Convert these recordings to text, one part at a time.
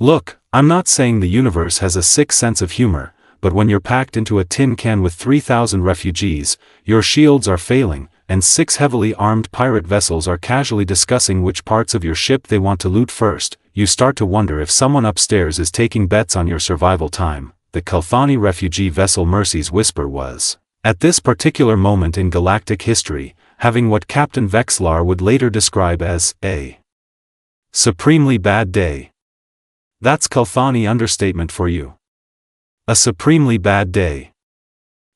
Look, I'm not saying the universe has a sick sense of humor, but when you're packed into a tin can with 3,000 refugees, your shields are failing, and 6 heavily armed pirate vessels are casually discussing which parts of your ship they want to loot first, you start to wonder if someone upstairs is taking bets on your survival time. The Kelthani refugee vessel Mercy's Whisper was, at this particular moment in galactic history, having what Captain Vexlar would later describe as a supremely bad day. That's Kelthani understatement for you. A supremely bad day.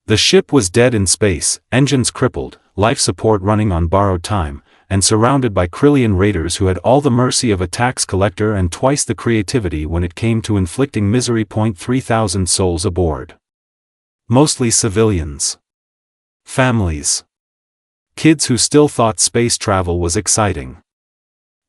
The ship was dead in space, engines crippled, life support running on borrowed time, and surrounded by Krillian raiders who had all the mercy of a tax collector and twice the creativity when it came to inflicting misery. 3,000 souls aboard. Mostly civilians. Families. Kids who still thought space travel was exciting.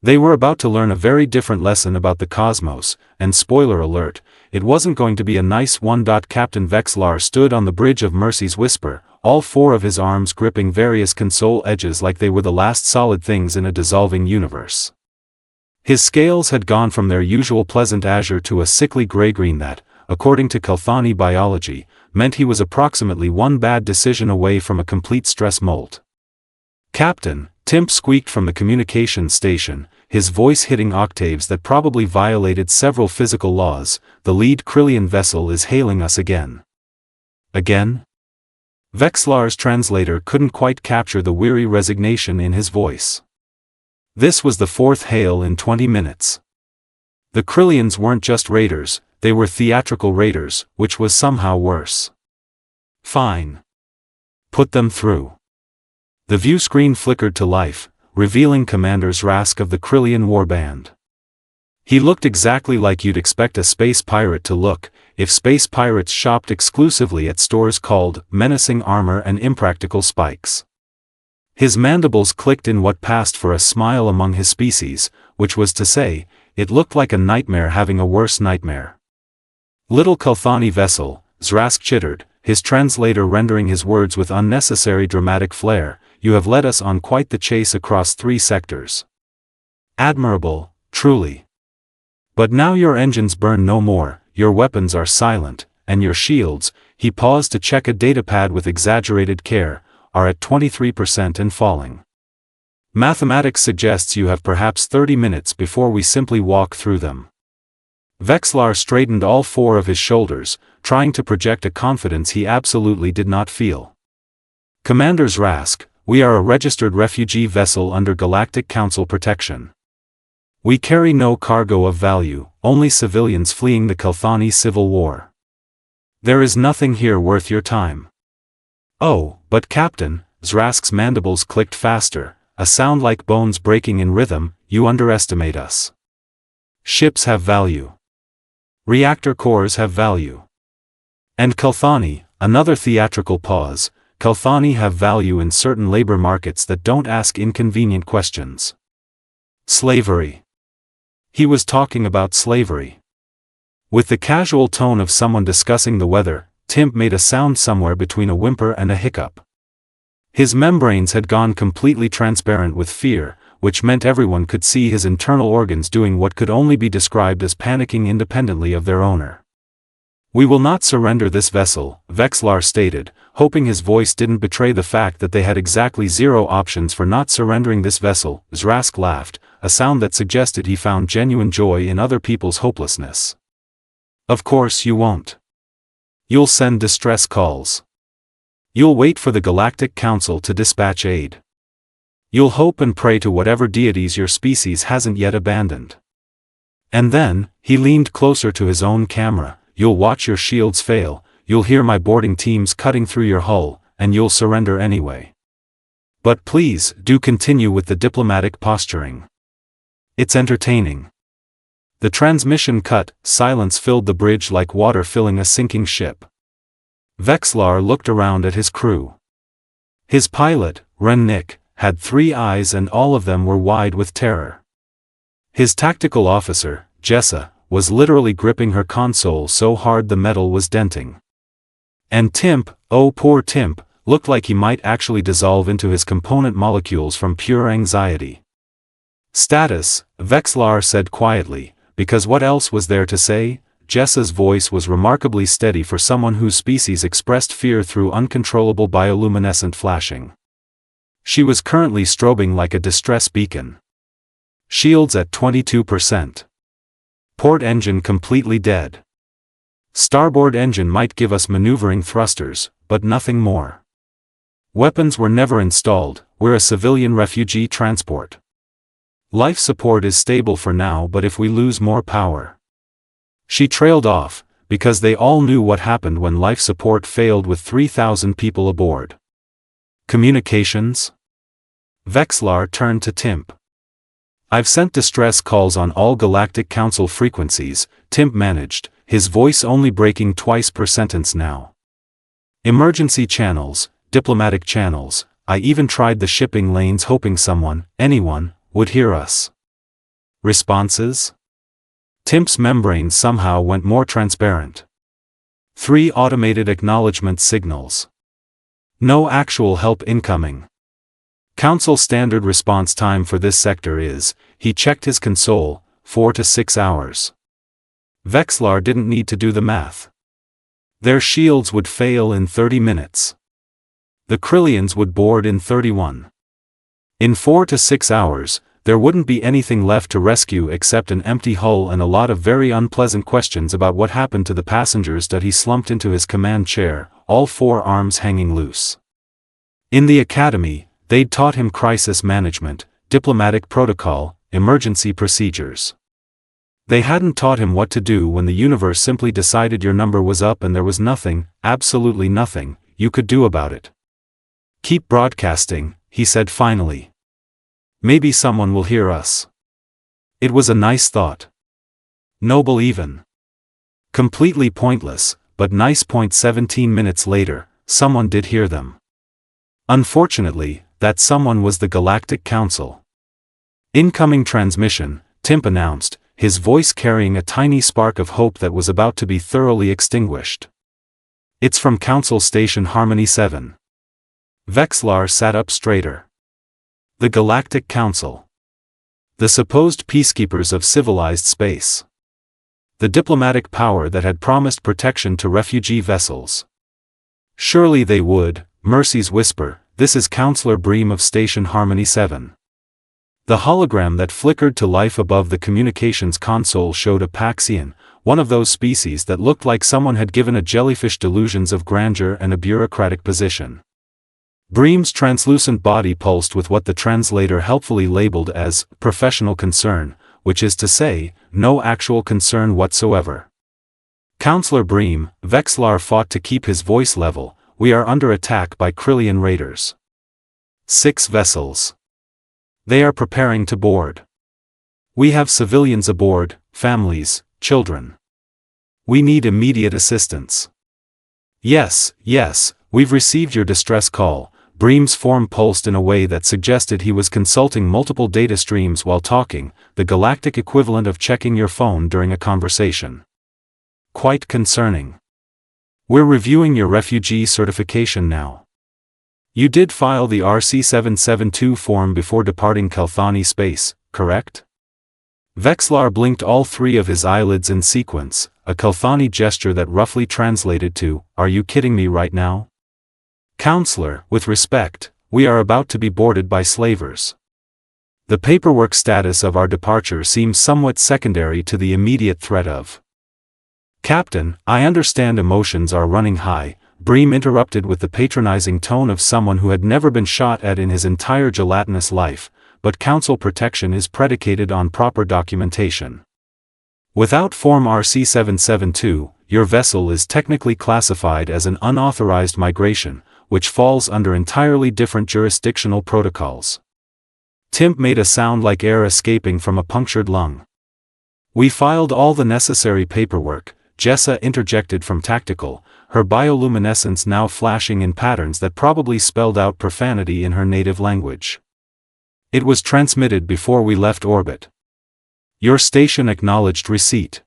They were about to learn a very different lesson about the cosmos, and spoiler alert, it wasn't going to be a nice one. Captain Vexlar stood on the bridge of Mercy's Whisper, all 4 of his arms gripping various console edges like they were the last solid things in a dissolving universe. His scales had gone from their usual pleasant azure to a sickly gray-green that, according to Kelthani biology, meant he was approximately one bad decision away from a complete stress molt. Captain, Timp squeaked from the communications station, his voice hitting octaves that probably violated several physical laws. The lead Krillian vessel is hailing us again. Again? Vexlar's translator couldn't quite capture the weary resignation in his voice. This was the 4th hail in 20 minutes. The Krillians weren't just raiders, they were theatrical raiders, which was somehow worse. Fine. Put them through. The view screen flickered to life, revealing Commander Zrask of the Krillian warband. He looked exactly like you'd expect a space pirate to look, if space pirates shopped exclusively at stores called Menacing Armor and Impractical Spikes. His mandibles clicked in what passed for a smile among his species, which was to say, it looked like a nightmare having a worse nightmare. Little Kelthani vessel, Zrask chittered, his translator rendering his words with unnecessary dramatic flair, you have led us on quite the chase across 3 sectors. Admirable, truly. But now your engines burn no more, your weapons are silent, and your shields, he paused to check a datapad with exaggerated care, are at 23% and falling. Mathematics suggests you have perhaps 30 minutes before we simply walk through them. Vexlar straightened all 4 of his shoulders, trying to project a confidence he absolutely did not feel. Commander Zrask, we are a registered refugee vessel under Galactic Council protection. We carry no cargo of value, only civilians fleeing the Kelthani civil war. There is nothing here worth your time. Oh, but Captain, Zrask's mandibles clicked faster, a sound like bones breaking in rhythm, you underestimate us. Ships have value. Reactor cores have value. And Kelthani, another theatrical pause, Kelthani have value in certain labor markets that don't ask inconvenient questions. Slavery. He was talking about slavery. With the casual tone of someone discussing the weather, Timp made a sound somewhere between a whimper and a hiccup. His membranes had gone completely transparent with fear, which meant everyone could see his internal organs doing what could only be described as panicking independently of their owner. We will not surrender this vessel, Vexlar stated, hoping his voice didn't betray the fact that they had exactly 0 options for not surrendering this vessel. Zrask laughed, a sound that suggested he found genuine joy in other people's hopelessness. Of course you won't. You'll send distress calls. You'll wait for the Galactic Council to dispatch aid. You'll hope and pray to whatever deities your species hasn't yet abandoned. And then, he leaned closer to his own camera, you'll watch your shields fail, you'll hear my boarding teams cutting through your hull, and you'll surrender anyway. But please, do continue with the diplomatic posturing. It's entertaining. The transmission cut, silence filled the bridge like water filling a sinking ship. Vexlar looked around at his crew. His pilot, Rennick, had 3 eyes and all of them were wide with terror. His tactical officer, Jessa, was literally gripping her console so hard the metal was denting. And Timp, oh poor Timp, looked like he might actually dissolve into his component molecules from pure anxiety. Status, Vexlar said quietly, because what else was there to say? Jessa's voice was remarkably steady for someone whose species expressed fear through uncontrollable bioluminescent flashing. She was currently strobing like a distress beacon. Shields at 22%. Port engine completely dead. Starboard engine might give us maneuvering thrusters, but nothing more. Weapons were never installed, we're a civilian refugee transport. Life support is stable for now, but if we lose more power. She trailed off, because they all knew what happened when life support failed with 3,000 people aboard. Communications? Vexlar turned to Timp. I've sent distress calls on all Galactic Council frequencies, Timp managed, his voice only breaking twice per sentence now. Emergency channels, diplomatic channels, I even tried the shipping lanes hoping someone, anyone, would hear us. Responses? Timp's membrane somehow went more transparent. 3 automated acknowledgement signals. No actual help incoming. Council standard response time for this sector is, he checked his console, 4 to 6 hours. Vexlar didn't need to do the math. Their shields would fail in 30 minutes. The Krillians would board in 31. In 4 to 6 hours, there wouldn't be anything left to rescue except an empty hull and a lot of very unpleasant questions about what happened to the passengers that he slumped into his command chair, all 4 arms hanging loose. In the academy, they'd taught him crisis management, diplomatic protocol, emergency procedures. They hadn't taught him what to do when the universe simply decided your number was up and there was nothing, absolutely nothing, you could do about it. Keep broadcasting, he said finally. Maybe someone will hear us. It was a nice thought. Noble even. Completely pointless, but nice. 17 minutes later, someone did hear them. Unfortunately, that someone was the Galactic Council. Incoming transmission, Timp announced, his voice carrying a tiny spark of hope that was about to be thoroughly extinguished. It's from Council Station Harmony 7. Vexlar sat up straighter. The Galactic Council. The supposed peacekeepers of civilized space. The diplomatic power that had promised protection to refugee vessels. Surely they would, Mercy's whisper, this is Counselor Bream of Station Harmony 7. The hologram that flickered to life above the communications console showed a Paxian, one of those species that looked like someone had given a jellyfish delusions of grandeur and a bureaucratic position. Bream's translucent body pulsed with what the translator helpfully labeled as professional concern, which is to say, no actual concern whatsoever. Counselor Bream, Vexlar fought to keep his voice level, we are under attack by Krillian raiders. 6 vessels. They are preparing to board. We have civilians aboard, families, children. We need immediate assistance. Yes, we've received your distress call. Bream's form pulsed in a way that suggested he was consulting multiple data streams while talking, the galactic equivalent of checking your phone during a conversation. Quite concerning. We're reviewing your refugee certification now. You did file the RC-772 form before departing Kelthani space, correct? Vexlar blinked all 3 of his eyelids in sequence, a Kelthani gesture that roughly translated to, are you kidding me right now? Counselor, with respect, we are about to be boarded by slavers. The paperwork status of our departure seems somewhat secondary to the immediate threat of. Captain, I understand emotions are running high, Bream interrupted with the patronizing tone of someone who had never been shot at in his entire gelatinous life, but council protection is predicated on proper documentation. Without Form RC-772, your vessel is technically classified as an unauthorized migration, which falls under entirely different jurisdictional protocols. Timp made a sound like air escaping from a punctured lung. We filed all the necessary paperwork, Jessa interjected from tactical, her bioluminescence now flashing in patterns that probably spelled out profanity in her native language. It was transmitted before we left orbit. Your station acknowledged receipt.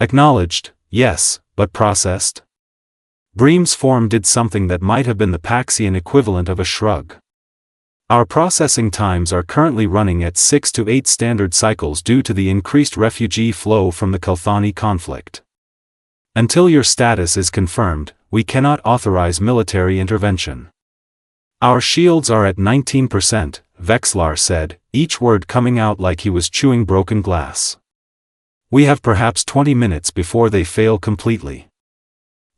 Acknowledged, yes, but processed? Bream's form did something that might have been the Paxian equivalent of a shrug. Our processing times are currently running at 6 to 8 standard cycles due to the increased refugee flow from the Kalthani conflict. Until your status is confirmed, we cannot authorize military intervention. Our shields are at 19%, Vexlar said, each word coming out like he was chewing broken glass. We have perhaps 20 minutes before they fail completely.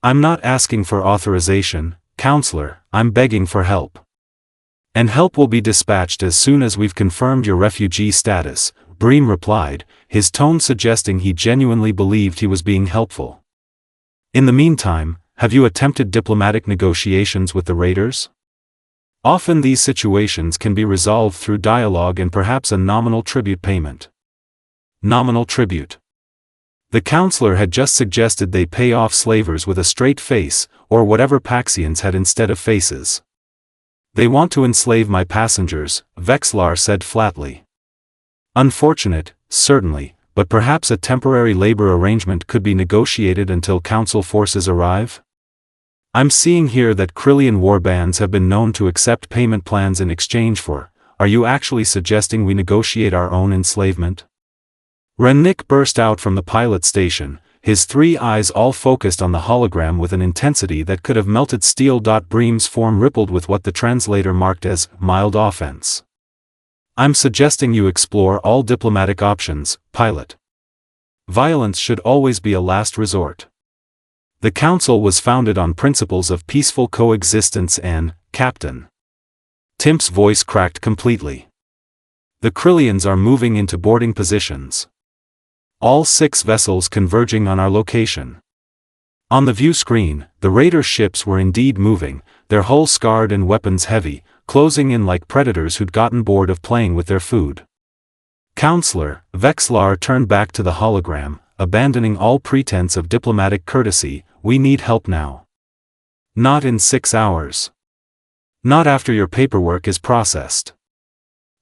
I'm not asking for authorization, Counselor, I'm begging for help. And help will be dispatched as soon as we've confirmed your refugee status, Bream replied, his tone suggesting he genuinely believed he was being helpful. In the meantime, have you attempted diplomatic negotiations with the raiders? Often these situations can be resolved through dialogue and perhaps a nominal tribute payment. Nominal tribute. The counselor had just suggested they pay off slavers with a straight face, or whatever Paxians had instead of faces. They want to enslave my passengers, Vexlar said flatly. Unfortunate, certainly, but perhaps a temporary labor arrangement could be negotiated until council forces arrive? I'm seeing here that Krillian warbands have been known to accept payment plans in exchange for. Are you actually suggesting we negotiate our own enslavement? Rennick burst out from the pilot station, his three eyes all focused on the hologram with an intensity that could have melted steel. Bream's form rippled with what the translator marked as mild offense. I'm suggesting you explore all diplomatic options, pilot. Violence should always be a last resort. The council was founded on principles of peaceful coexistence and, Captain. Timp's voice cracked completely. The Krillians are moving into boarding positions. All 6 vessels converging on our location. On the view screen, the raider ships were indeed moving, their hulls scarred and weapons heavy, closing in like predators who'd gotten bored of playing with their food. Counselor, Vexlar turned back to the hologram, abandoning all pretense of diplomatic courtesy. We need help now. Not in 6 hours. Not after your paperwork is processed.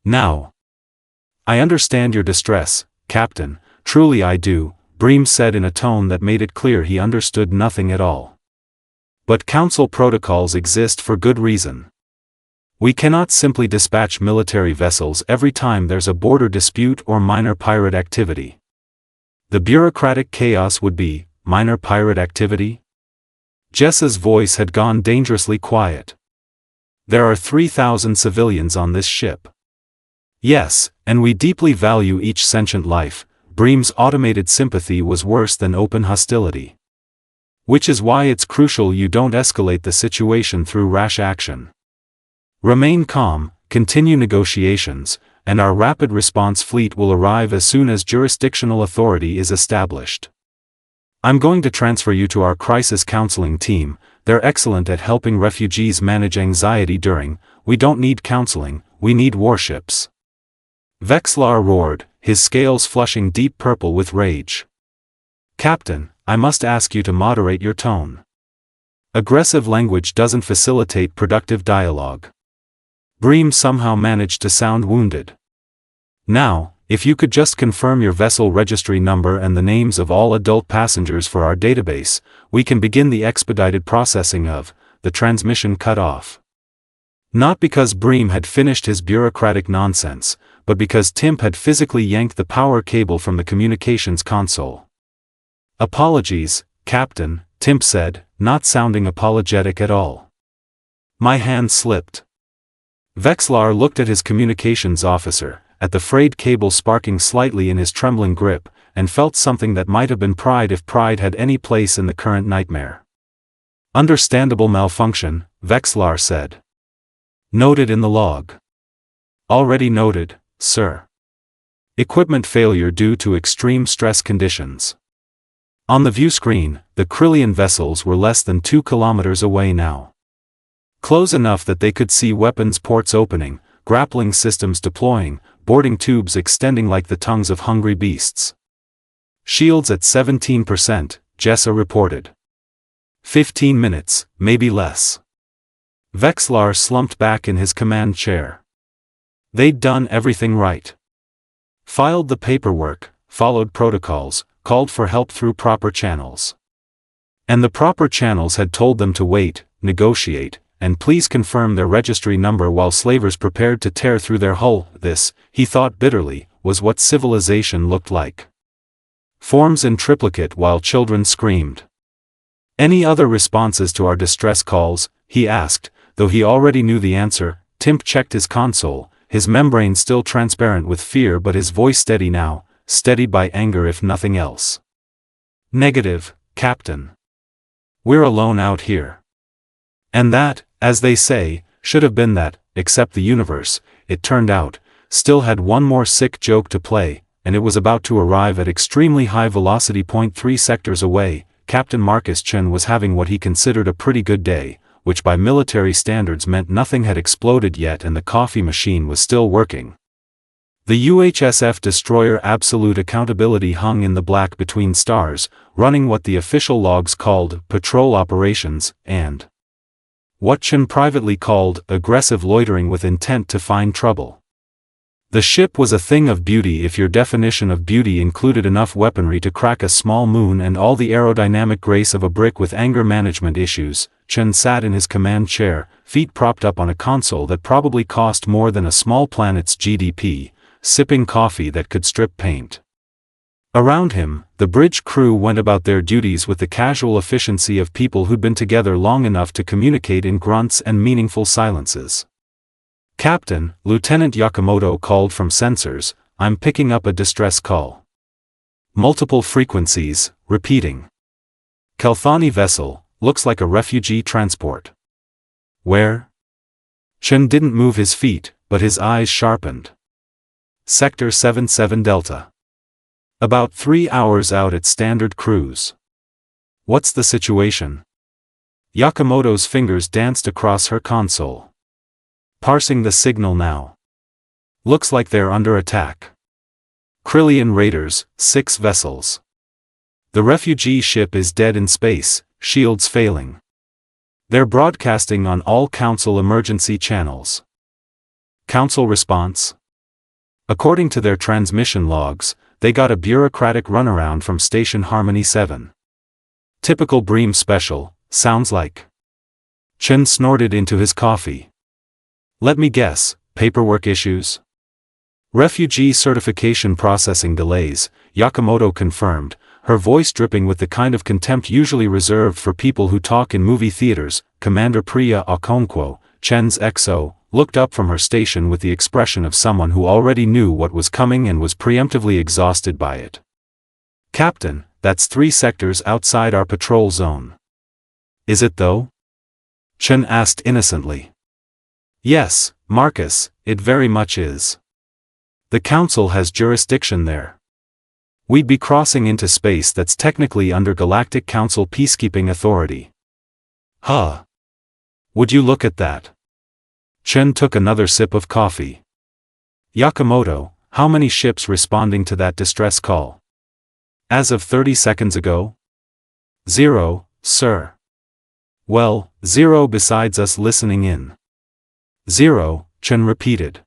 Now. I understand your distress, Captain. Truly I do, Bream said in a tone that made it clear he understood nothing at all. But council protocols exist for good reason. We cannot simply dispatch military vessels every time there's a border dispute or minor pirate activity. The bureaucratic chaos would be, minor pirate activity? Jessa's voice had gone dangerously quiet. There are 3,000 civilians on this ship. Yes, and we deeply value each sentient life. Bream's automated sympathy was worse than open hostility. Which is why it's crucial you don't escalate the situation through rash action. Remain calm, continue negotiations, and our rapid response fleet will arrive as soon as jurisdictional authority is established. I'm going to transfer you to our crisis counseling team. They're excellent at helping refugees manage anxiety during. We don't need counseling, we need warships. Vexlar roared, his scales flushing deep purple with rage. Captain, I must ask you to moderate your tone. Aggressive language doesn't facilitate productive dialogue. Bream somehow managed to sound wounded. Now, if you could just confirm your vessel registry number and the names of all adult passengers for our database, we can begin the expedited processing of. The transmission cut off. Not because Bream had finished his bureaucratic nonsense, but because Timp had physically yanked the power cable from the communications console. Apologies, Captain, Timp said, not sounding apologetic at all. My hand slipped. Vexlar looked at his communications officer, at the frayed cable sparking slightly in his trembling grip, and felt something that might have been pride if pride had any place in the current nightmare. Understandable malfunction, Vexlar said. Noted in the log. Already noted, sir. Equipment failure due to extreme stress conditions. On the view screen, the Krillian vessels were less than 2 kilometers away now. Close enough that they could see weapons ports opening, grappling systems deploying, boarding tubes extending like the tongues of hungry beasts. Shields at 17%, Jessa reported. 15 minutes, maybe less. Vexlar slumped back in his command chair. They'd done everything right. Filed the paperwork, followed protocols, called for help through proper channels. And the proper channels had told them to wait, negotiate, and please confirm their registry number while slavers prepared to tear through their hull. This, he thought bitterly, was what civilization looked like. Forms in triplicate while children screamed. Any other responses to our distress calls, he asked, though he already knew the answer. Timp checked his console, his membrane still transparent with fear but his voice steady now, steadied by anger if nothing else. Negative, Captain. We're alone out here. And that, as they say, should have been that, except the universe, it turned out, still had one more sick joke to play, and it was about to arrive at extremely high velocity. 3 sectors away. Captain Marcus Chen was having what he considered a pretty good day, which by military standards meant nothing had exploded yet and the coffee machine was still working. The UHSF destroyer Absolute Accountability hung in the black between stars, running what the official logs called patrol operations, and what Chen privately called aggressive loitering with intent to find trouble. The ship was a thing of beauty if your definition of beauty included enough weaponry to crack a small moon and all the aerodynamic grace of a brick with anger management issues. Chen sat in his command chair, feet propped up on a console that probably cost more than a small planet's GDP, sipping coffee that could strip paint. Around him, the bridge crew went about their duties with the casual efficiency of people who'd been together long enough to communicate in grunts and meaningful silences. Captain, Lieutenant Yakamoto called from sensors, I'm picking up a distress call. Multiple frequencies, repeating. Kelthani vessel, looks like a refugee transport. Where? Chen didn't move his feet, but his eyes sharpened. Sector 77 Delta. About 3 hours out at standard cruise. What's the situation? Yakamoto's fingers danced across her console. Parsing the signal now. Looks like they're under attack. Krillian raiders, 6 vessels. The refugee ship is dead in space, shields failing. They're broadcasting on all Council emergency channels. Council response? According to their transmission logs, they got a bureaucratic runaround from Station Harmony 7. Typical Bream special, sounds like. Chen snorted into his coffee. Let me guess, paperwork issues? Refugee certification processing delays, Yakamoto confirmed, her voice dripping with the kind of contempt usually reserved for people who talk in movie theaters. Commander Priya Okonkwo, Chen's XO, looked up from her station with the expression of someone who already knew what was coming and was preemptively exhausted by it. Captain, that's 3 sectors outside our patrol zone. Is it though? Chen asked innocently. Yes, Marcus, it very much is. The Council has jurisdiction there. We'd be crossing into space that's technically under Galactic Council peacekeeping authority. Huh. Would you look at that? Chen took another sip of coffee. Yakamoto, how many ships responding to that distress call? As of 30 seconds ago? 0, sir. Well, 0 besides us listening in. 0, Chen repeated.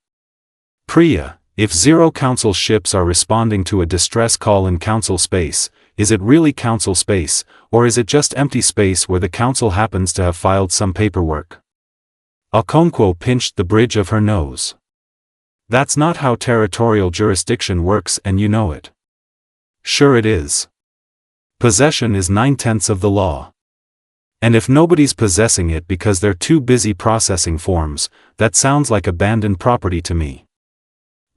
Priya, if 0 Council ships are responding to a distress call in Council space, is it really Council space, or is it just empty space where the Council happens to have filed some paperwork? Okonkwo pinched the bridge of her nose. That's not how territorial jurisdiction works and you know it. Sure it is. Possession is 9/10 of the law. And if nobody's possessing it because they're too busy processing forms, that sounds like abandoned property to me.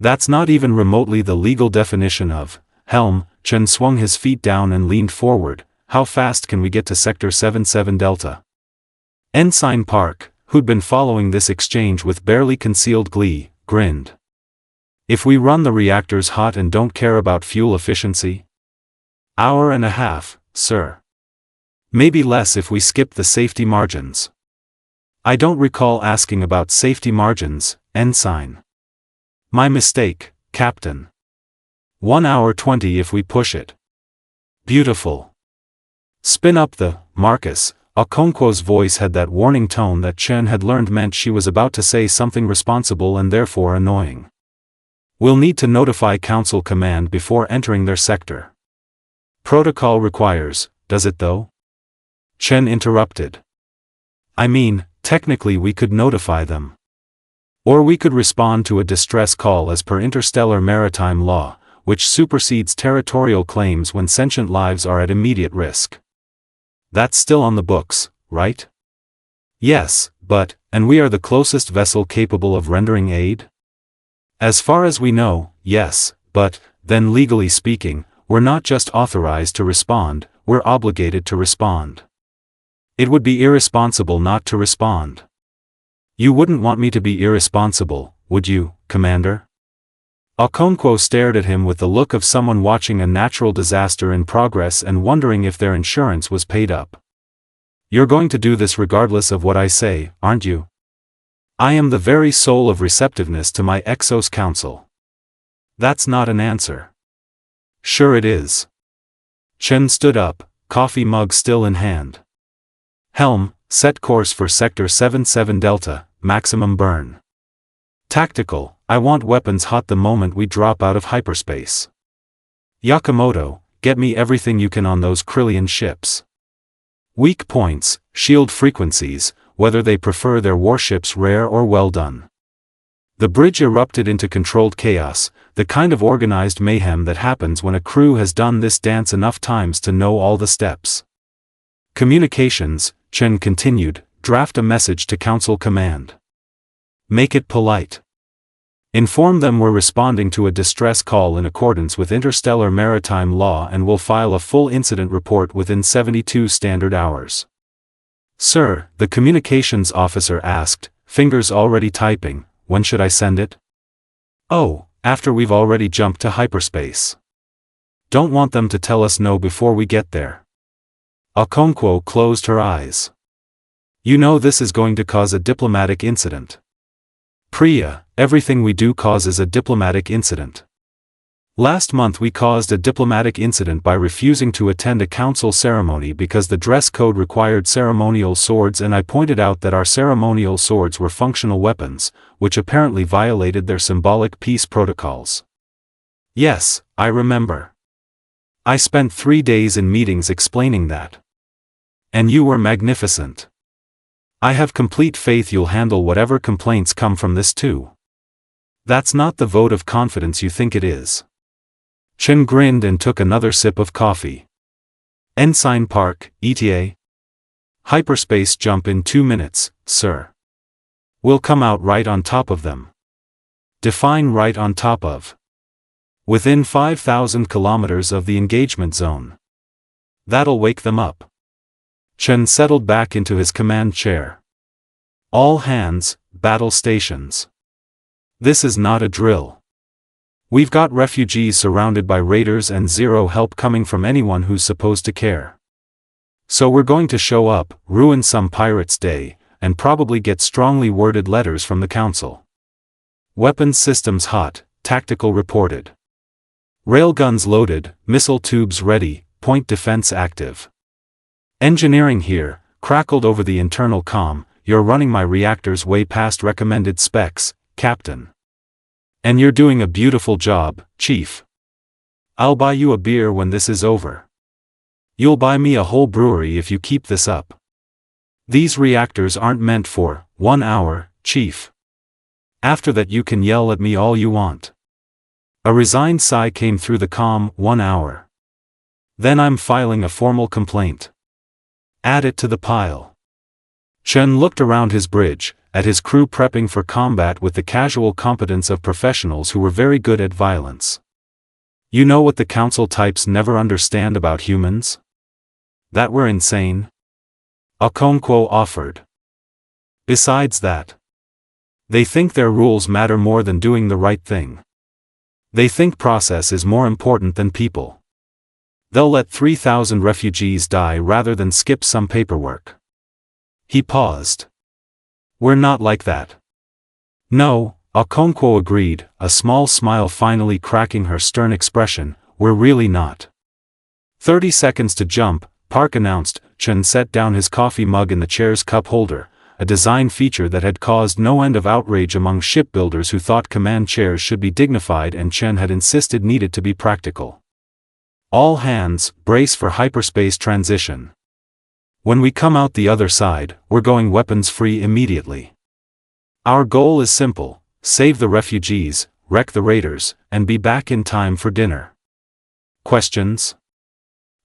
That's not even remotely the legal definition of helm. Chen swung his feet down and leaned forward. How fast can we get to Sector 77 Delta? Ensign Park, who'd been following this exchange with barely concealed glee, grinned. If we run the reactors hot and don't care about fuel efficiency? Hour and a half, sir. Maybe less if we skip the safety margins. I don't recall asking about safety margins, Ensign. My mistake, Captain. 1 hour 20 if we push it. Beautiful. Spin up the, Marcus. Okonkwo's voice had that warning tone that Chen had learned meant she was about to say something responsible and therefore annoying. We'll need to notify Council Command before entering their sector. Protocol requires, does it though? Chen interrupted. I mean, Technically we could notify them. Or we could respond to a distress call as per interstellar maritime law, which supersedes territorial claims when sentient lives are at immediate risk. That's still on the books, right? Yes, but, and we are the closest vessel capable of rendering aid? As far as we know, yes, but, then legally speaking, we're not just authorized to respond, we're obligated to respond. It would be irresponsible not to respond. You wouldn't want me to be irresponsible, would you, Commander? Okonkwo stared at him with the look of someone watching a natural disaster in progress and wondering if their insurance was paid up. You're going to do this regardless of what I say, aren't you? I am the very soul of receptiveness to my Exos Council. That's not an answer. Sure it is. Chen stood up, coffee mug still in hand. Helm, set course for Sector 77 Delta, maximum burn. Tactical, I want weapons hot the moment we drop out of hyperspace. Yakamoto, get me everything you can on those Krillian ships. Weak points, shield frequencies, whether they prefer their warships rare or well done. The bridge erupted into controlled chaos, the kind of organized mayhem that happens when a crew has done this dance enough times to know all the steps. Communications, Chen continued, draft a message to Council Command. Make it polite. Inform them we're responding to a distress call in accordance with interstellar maritime law and will file a full incident report within 72 standard hours. Sir, the communications officer asked, fingers already typing, when should I send it? Oh, after we've already jumped to hyperspace. Don't want them to tell us no before we get there. Okonkwo closed her eyes. You know this is going to cause a diplomatic incident. Priya, everything we do causes a diplomatic incident. Last month we caused a diplomatic incident by refusing to attend a council ceremony because the dress code required ceremonial swords and I pointed out that our ceremonial swords were functional weapons, which apparently violated their symbolic peace protocols. Yes, I remember. I spent 3 days in meetings explaining that. And you were magnificent. I have complete faith you'll handle whatever complaints come from this too. That's not the vote of confidence you think it is. Chen grinned and took another sip of coffee. Ensign Park, ETA? Hyperspace jump in 2 minutes, sir. We'll come out right on top of them. Define right on top of. Within 5,000 kilometers of the engagement zone. That'll wake them up. Chen settled back into his command chair. All hands, battle stations. This is not a drill. We've got refugees surrounded by raiders and zero help coming from anyone who's supposed to care. So we're going to show up, ruin some pirate's day, and probably get strongly worded letters from the council. Weapons systems hot, tactical reported. Railguns loaded, missile tubes ready, point defense active. Engineering here, crackled over the internal comm, you're running my reactors way past recommended specs, Captain. And you're doing a beautiful job, Chief. I'll buy you a beer when this is over. You'll buy me a whole brewery if you keep this up. These reactors aren't meant for 1 hour, Chief. After that you can yell at me all you want. A resigned sigh came through the comm, 1 hour. Then I'm filing a formal complaint. Add it to the pile. Chen looked around his bridge, at his crew prepping for combat with the casual competence of professionals who were very good at violence. You know what the council types never understand about humans? That we're insane? Okonkwo offered. Besides that, they think their rules matter more than doing the right thing. They think process is more important than people. They'll let 3,000 refugees die rather than skip some paperwork. He paused. We're not like that. No, Okonkwo agreed, a small smile finally cracking her stern expression, we're really not. 30 seconds to jump, Park announced. Chen set down his coffee mug in the chair's cup holder, a design feature that had caused no end of outrage among shipbuilders who thought command chairs should be dignified and Chen had insisted needed to be practical. All hands, brace for hyperspace transition. When we come out the other side, we're going weapons-free immediately. Our goal is simple: save the refugees, wreck the raiders, and be back in time for dinner. Questions?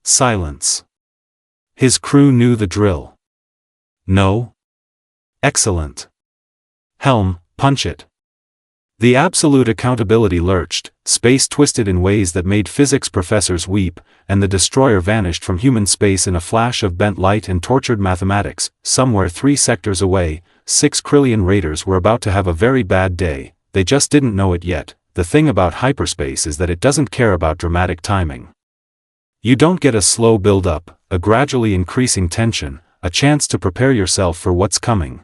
Silence. His crew knew the drill. No? Excellent. Helm, punch it. The absolute accountability lurched, space twisted in ways that made physics professors weep, and the destroyer vanished from human space in a flash of bent light and tortured mathematics. Somewhere 3 sectors away, 6 Krillian raiders were about to have a very bad day. They just didn't know it yet. The thing about hyperspace is that it doesn't care about dramatic timing. You don't get a slow build-up, a gradually increasing tension, a chance to prepare yourself for what's coming.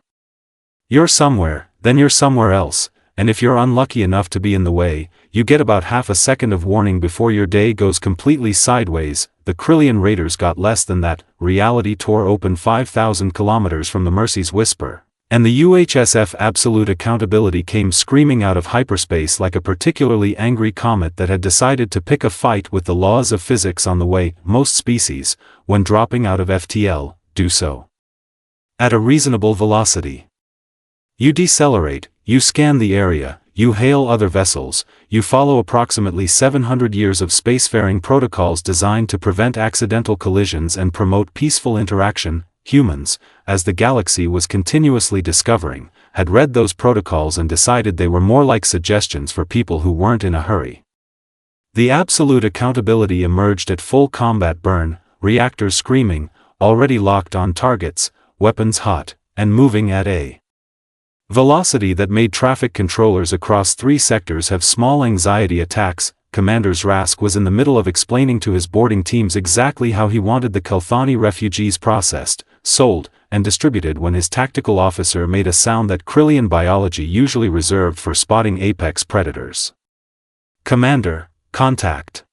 You're somewhere, then you're somewhere else, and if you're unlucky enough to be in the way, you get about half a second of warning before your day goes completely sideways. The Krillian raiders got less than that. Reality tore open 5,000 kilometers from the Mercy's whisper, and the UHSF Absolute Accountability came screaming out of hyperspace like a particularly angry comet that had decided to pick a fight with the laws of physics on the way. Most species, when dropping out of FTL, do so at a reasonable velocity. You decelerate, you scan the area, you hail other vessels, you follow approximately 700 years of spacefaring protocols designed to prevent accidental collisions and promote peaceful interaction. Humans, as the galaxy was continuously discovering, had read those protocols and decided they were more like suggestions for people who weren't in a hurry. The absolute accountability emerged at full combat burn, reactors screaming, already locked on targets, weapons hot, and moving at a velocity that made traffic controllers across 3 sectors have small anxiety attacks. Commander Zrask was in the middle of explaining to his boarding teams exactly how he wanted the Kelthani refugees processed, sold, and distributed when his tactical officer made a sound that Krillian biology usually reserved for spotting apex predators. Commander, contact.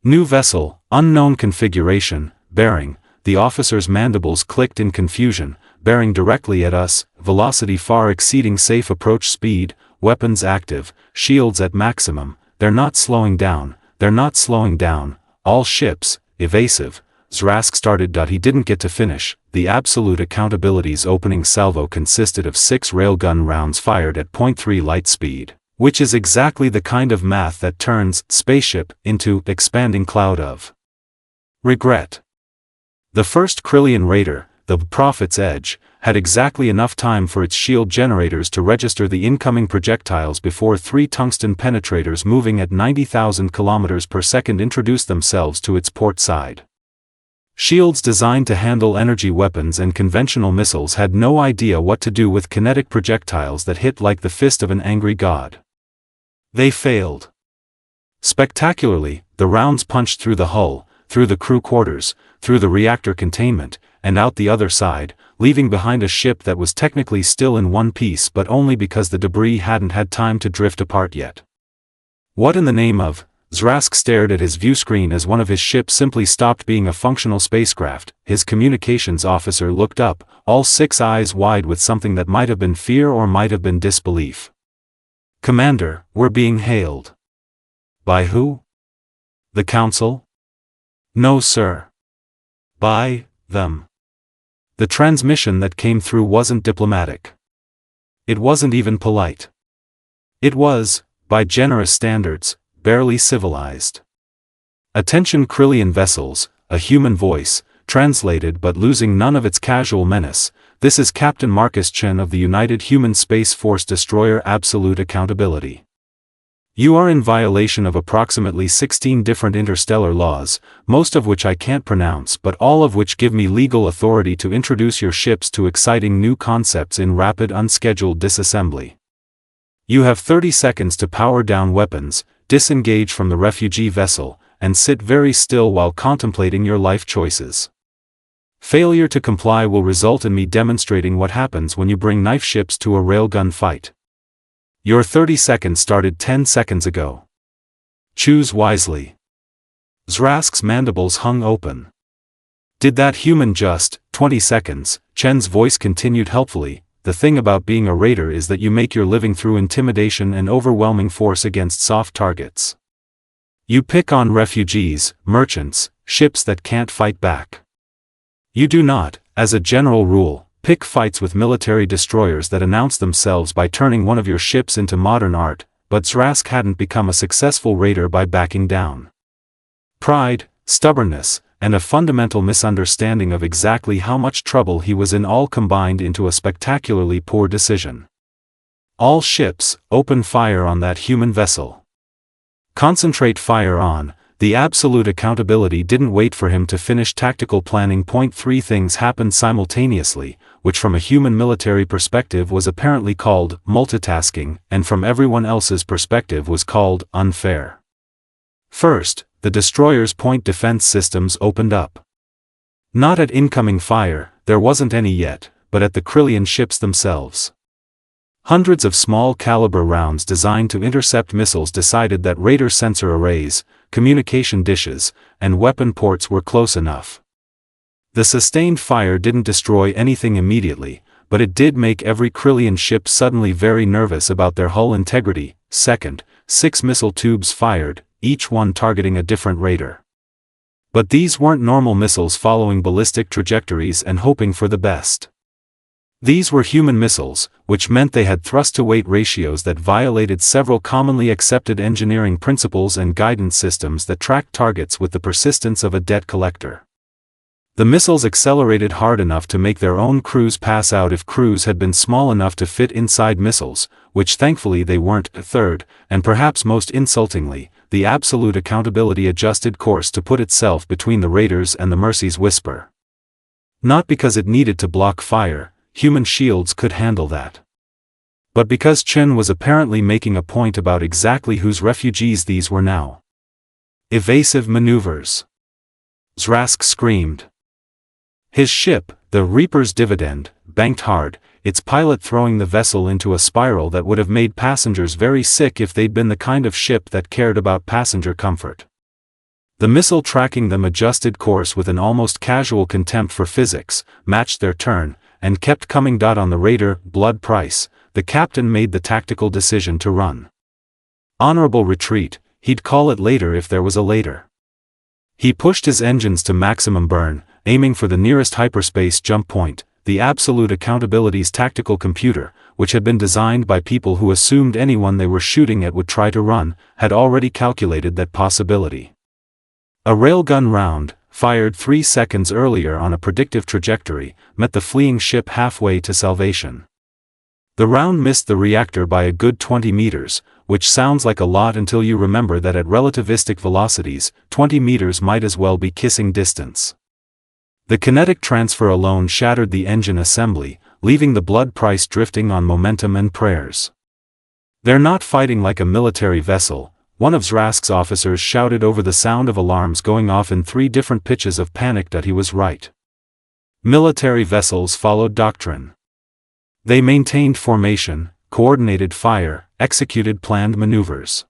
New vessel, unknown configuration, bearing. The officer's mandibles clicked in confusion. Bearing directly at us, velocity far exceeding safe approach speed, weapons active, shields at maximum. They're not slowing down, they're not slowing down. All ships, evasive. Zrask started. He didn't get to finish. The absolute accountability's opening salvo consisted of 6 railgun rounds fired at 0.3 light speed, which is exactly the kind of math that turns spaceship into expanding cloud of regret. The first Krillian raider, the Prophet's Edge, had exactly enough time for its shield generators to register the incoming projectiles before 3 tungsten penetrators moving at 90,000 kilometers per second introduced themselves to its port side. Shields designed to handle energy weapons and conventional missiles had no idea what to do with kinetic projectiles that hit like the fist of an angry god. They failed spectacularly. The rounds punched through the hull, through the crew quarters, through the reactor containment, and out the other side, leaving behind a ship that was technically still in one piece but only because the debris hadn't had time to drift apart yet. What in the name of? Zrask stared at his viewscreen as one of his ships simply stopped being a functional spacecraft. His communications officer looked up, all 6 eyes wide with something that might have been fear or might have been disbelief. Commander, we're being hailed. By who? The Council? No, sir. By them. The transmission that came through wasn't diplomatic. It wasn't even polite. It was, by generous standards, barely civilized. Attention Krillian vessels, a human voice, translated but losing none of its casual menace. This is Captain Marcus Chen of the United Human Space Force Destroyer Absolute Accountability. You are in violation of approximately 16 different interstellar laws, most of which I can't pronounce but all of which give me legal authority to introduce your ships to exciting new concepts in rapid unscheduled disassembly. You have 30 seconds to power down weapons, disengage from the refugee vessel, and sit very still while contemplating your life choices. Failure to comply will result in me demonstrating what happens when you bring knife ships to a railgun fight. Your 30 seconds started 10 seconds ago. Choose wisely. Zrask's mandibles hung open. Did that human just, 20 seconds, Chen's voice continued helpfully. The thing about being a raider is that you make your living through intimidation and overwhelming force against soft targets. You pick on refugees, merchants, ships that can't fight back. You do not, as a general rule, pick fights with military destroyers that announce themselves by turning one of your ships into modern art, but Zrask hadn't become a successful raider by backing down. Pride, stubbornness, and a fundamental misunderstanding of exactly how much trouble he was in all combined into a spectacularly poor decision. All ships, open fire on that human vessel. Concentrate fire on. The absolute accountability didn't wait for him to finish tactical planning. Point 3 things happened simultaneously, which from a human military perspective was apparently called multitasking, and from everyone else's perspective was called unfair. First, the destroyer's point defense systems opened up. Not at incoming fire, there wasn't any yet, but at the Krillian ships themselves. Hundreds of small-caliber rounds designed to intercept missiles decided that radar sensor arrays, communication dishes, and weapon ports were close enough. The sustained fire didn't destroy anything immediately, but it did make every Krillian ship suddenly very nervous about their hull integrity. Second, 6 missile tubes fired, each one targeting a different raider. But these weren't normal missiles following ballistic trajectories and hoping for the best. These were human missiles, which meant they had thrust-to-weight ratios that violated several commonly accepted engineering principles and guidance systems that track targets with the persistence of a debt collector. The missiles accelerated hard enough to make their own crews pass out if crews had been small enough to fit inside missiles, which thankfully they weren't. Third, and perhaps most insultingly, the absolute accountability adjusted course to put itself between the raiders and the Mercy's whisper. Not because it needed to block fire, human shields could handle that. But because Chen was apparently making a point about exactly whose refugees these were now. Evasive maneuvers. Zrask screamed. His ship, the Reaper's Dividend, banked hard, its pilot throwing the vessel into a spiral that would have made passengers very sick if they'd been the kind of ship that cared about passenger comfort. The missile tracking them adjusted course with an almost casual contempt for physics, matched their turn, and kept coming. On the raider, Blood Price, the captain made the tactical decision to run. Honorable retreat, he'd call it later if there was a later. He pushed his engines to maximum burn, aiming for the nearest hyperspace jump point. The Absolute Accountability's tactical computer, which had been designed by people who assumed anyone they were shooting at would try to run, had already calculated that possibility. A railgun round, fired 3 seconds earlier on a predictive trajectory, met the fleeing ship halfway to salvation. The round missed the reactor by a good 20 meters, which sounds like a lot until you remember that at relativistic velocities, 20 meters might as well be kissing distance. The kinetic transfer alone shattered the engine assembly, leaving the Blood Price drifting on momentum and prayers. "They're not fighting like a military vessel," one of Zrask's officers shouted over the sound of alarms going off in 3 different pitches of panic. He was right. Military vessels followed doctrine. They maintained formation, coordinated fire, executed planned maneuvers.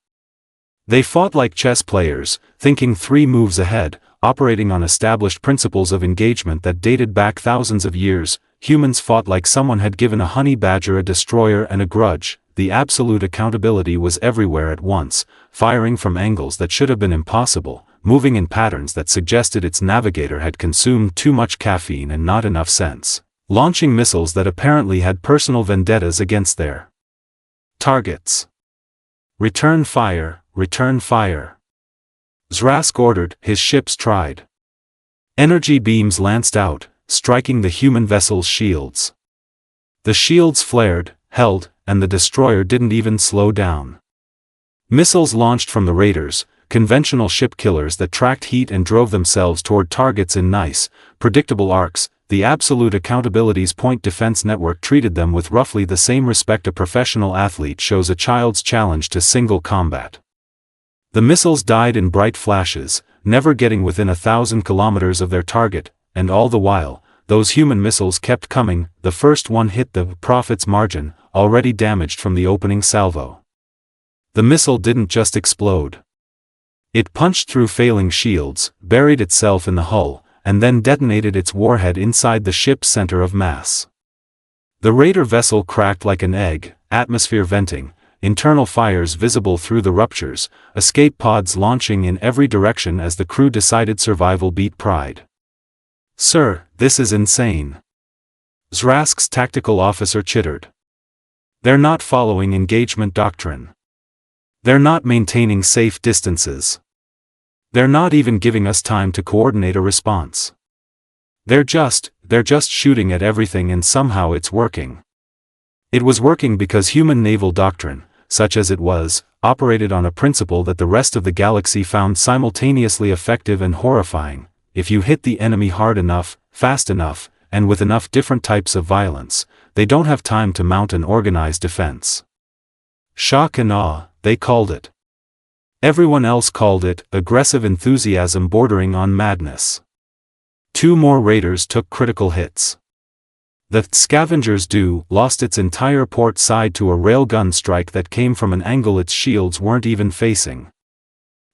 They fought like chess players, thinking 3 moves ahead, operating on established principles of engagement that dated back thousands of years. Humans fought like someone had given a honey badger a destroyer and a grudge. The absolute accountability was everywhere at once, firing from angles that should have been impossible, moving in patterns that suggested its navigator had consumed too much caffeine and not enough sense, launching missiles that apparently had personal vendettas against their targets. "Return fire, return fire." Zrask ordered. His ships tried. Energy beams lanced out, striking the human vessel's shields. The shields flared, held, and the destroyer didn't even slow down. Missiles launched from the raiders, conventional ship killers that tracked heat and drove themselves toward targets in nice, predictable arcs. The Absolute Accountability's point defense network treated them with roughly the same respect a professional athlete shows a child's challenge to single combat. The missiles died in bright flashes, never getting within 1,000 kilometers of their target, and all the while, those human missiles kept coming. The first one hit the Prophet's margin, already damaged from the opening salvo. The missile didn't just explode. It punched through failing shields, buried itself in the hull, and then detonated its warhead inside the ship's center of mass. The raider vessel cracked like an egg, atmosphere venting, internal fires visible through the ruptures, escape pods launching in every direction as the crew decided survival beat pride. Sir, this is insane. Zrask's tactical officer chittered. They're not following engagement doctrine. They're not maintaining safe distances. They're not even giving us time to coordinate a response. They're just shooting at everything, and somehow it's working. It was working because human naval doctrine, such as it was, operated on a principle that the rest of the galaxy found simultaneously effective and horrifying. If you hit the enemy hard enough, fast enough, and with enough different types of violence, they don't have time to mount an organized defense. Shock and awe, they called it. Everyone else called it aggressive enthusiasm bordering on madness. 2 more raiders took critical hits. The Scavenger's Dew lost its entire port side to a railgun strike that came from an angle its shields weren't even facing.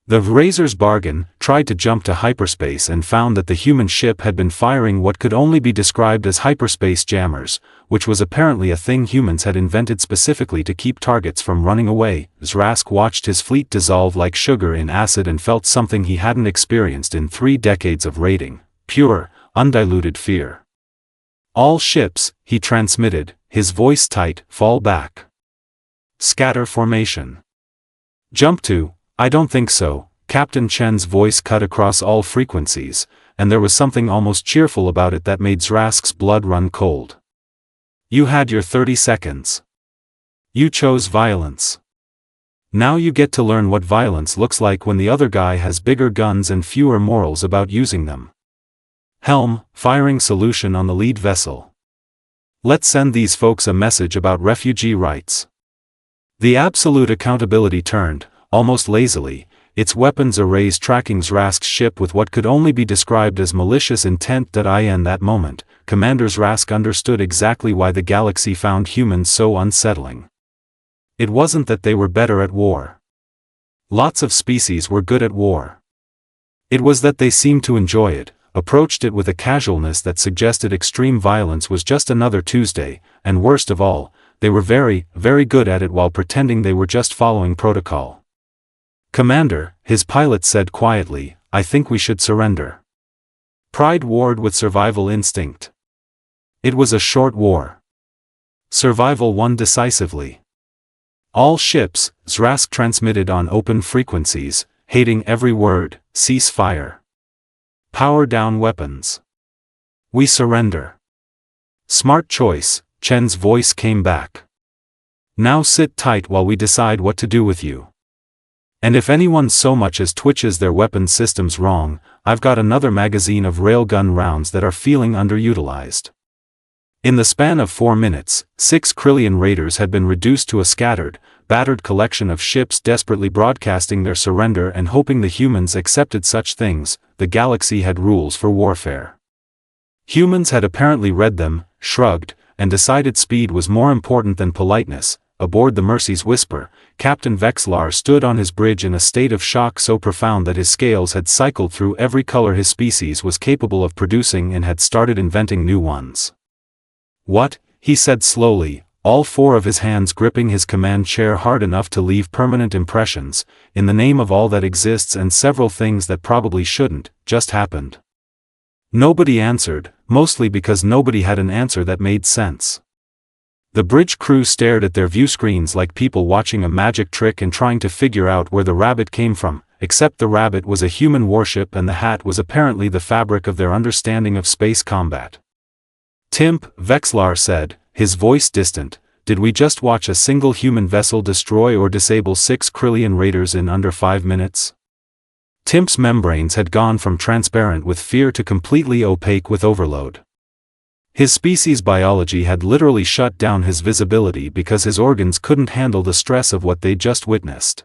The Razor's Bargain tried to jump to hyperspace and found that the human ship had been firing what could only be described as hyperspace jammers, which was apparently a thing humans had invented specifically to keep targets from running away. Zrask watched his fleet dissolve like sugar in acid and felt something he hadn't experienced in 3 decades of raiding: pure, undiluted fear. All ships, he transmitted, his voice tight, fall back. Scatter formation. Jump to, I don't think so. Captain Chen's voice cut across all frequencies, and there was something almost cheerful about it that made Zrask's blood run cold. You had your 30 seconds. You chose violence. Now you get to learn what violence looks like when the other guy has bigger guns and fewer morals about using them. Helm, firing solution on the lead vessel. Let's send these folks a message about refugee rights. The absolute accountability turned, almost lazily, its weapons arrays tracking Zrask's ship with what could only be described as malicious intent. In that moment, Commander Zrask understood exactly why the galaxy found humans so unsettling. It wasn't that they were better at war. Lots of species were good at war. It was that they seemed to enjoy it, approached it with a casualness that suggested extreme violence was just another Tuesday, and worst of all, they were very, very good at it while pretending they were just following protocol. Commander, his pilot said quietly, I think we should surrender. Pride warred with survival instinct. It was a short war. Survival won decisively. All ships, Zrask transmitted on open frequencies, hating every word, cease fire. Power down weapons. We surrender. Smart choice, Chen's voice came back. Now sit tight while we decide what to do with you. And if anyone so much as twitches their weapon systems wrong, I've got another magazine of railgun rounds that are feeling underutilized. In the span of 4 minutes, 6 Krillian raiders had been reduced to a scattered, battered collection of ships desperately broadcasting their surrender and hoping the humans accepted such things. The galaxy had rules for warfare. Humans had apparently read them, shrugged, and decided speed was more important than politeness. Aboard the Mercy's Whisper, Captain Vexlar stood on his bridge in a state of shock so profound that his scales had cycled through every color his species was capable of producing and had started inventing new ones. What? He said slowly, all 4 of his hands gripping his command chair hard enough to leave permanent impressions. In the name of all that exists and several things that probably shouldn't, just happened. Nobody answered, mostly because nobody had an answer that made sense. The bridge crew stared at their view screens like people watching a magic trick and trying to figure out where the rabbit came from, except the rabbit was a human warship and the hat was apparently the fabric of their understanding of space combat. Timp, Vexlar said, his voice distant, did we just watch a single human vessel destroy or disable 6 Krillian raiders in under 5 minutes? Timp's membranes had gone from transparent with fear to completely opaque with overload. His species' biology had literally shut down his visibility because his organs couldn't handle the stress of what they'd just witnessed.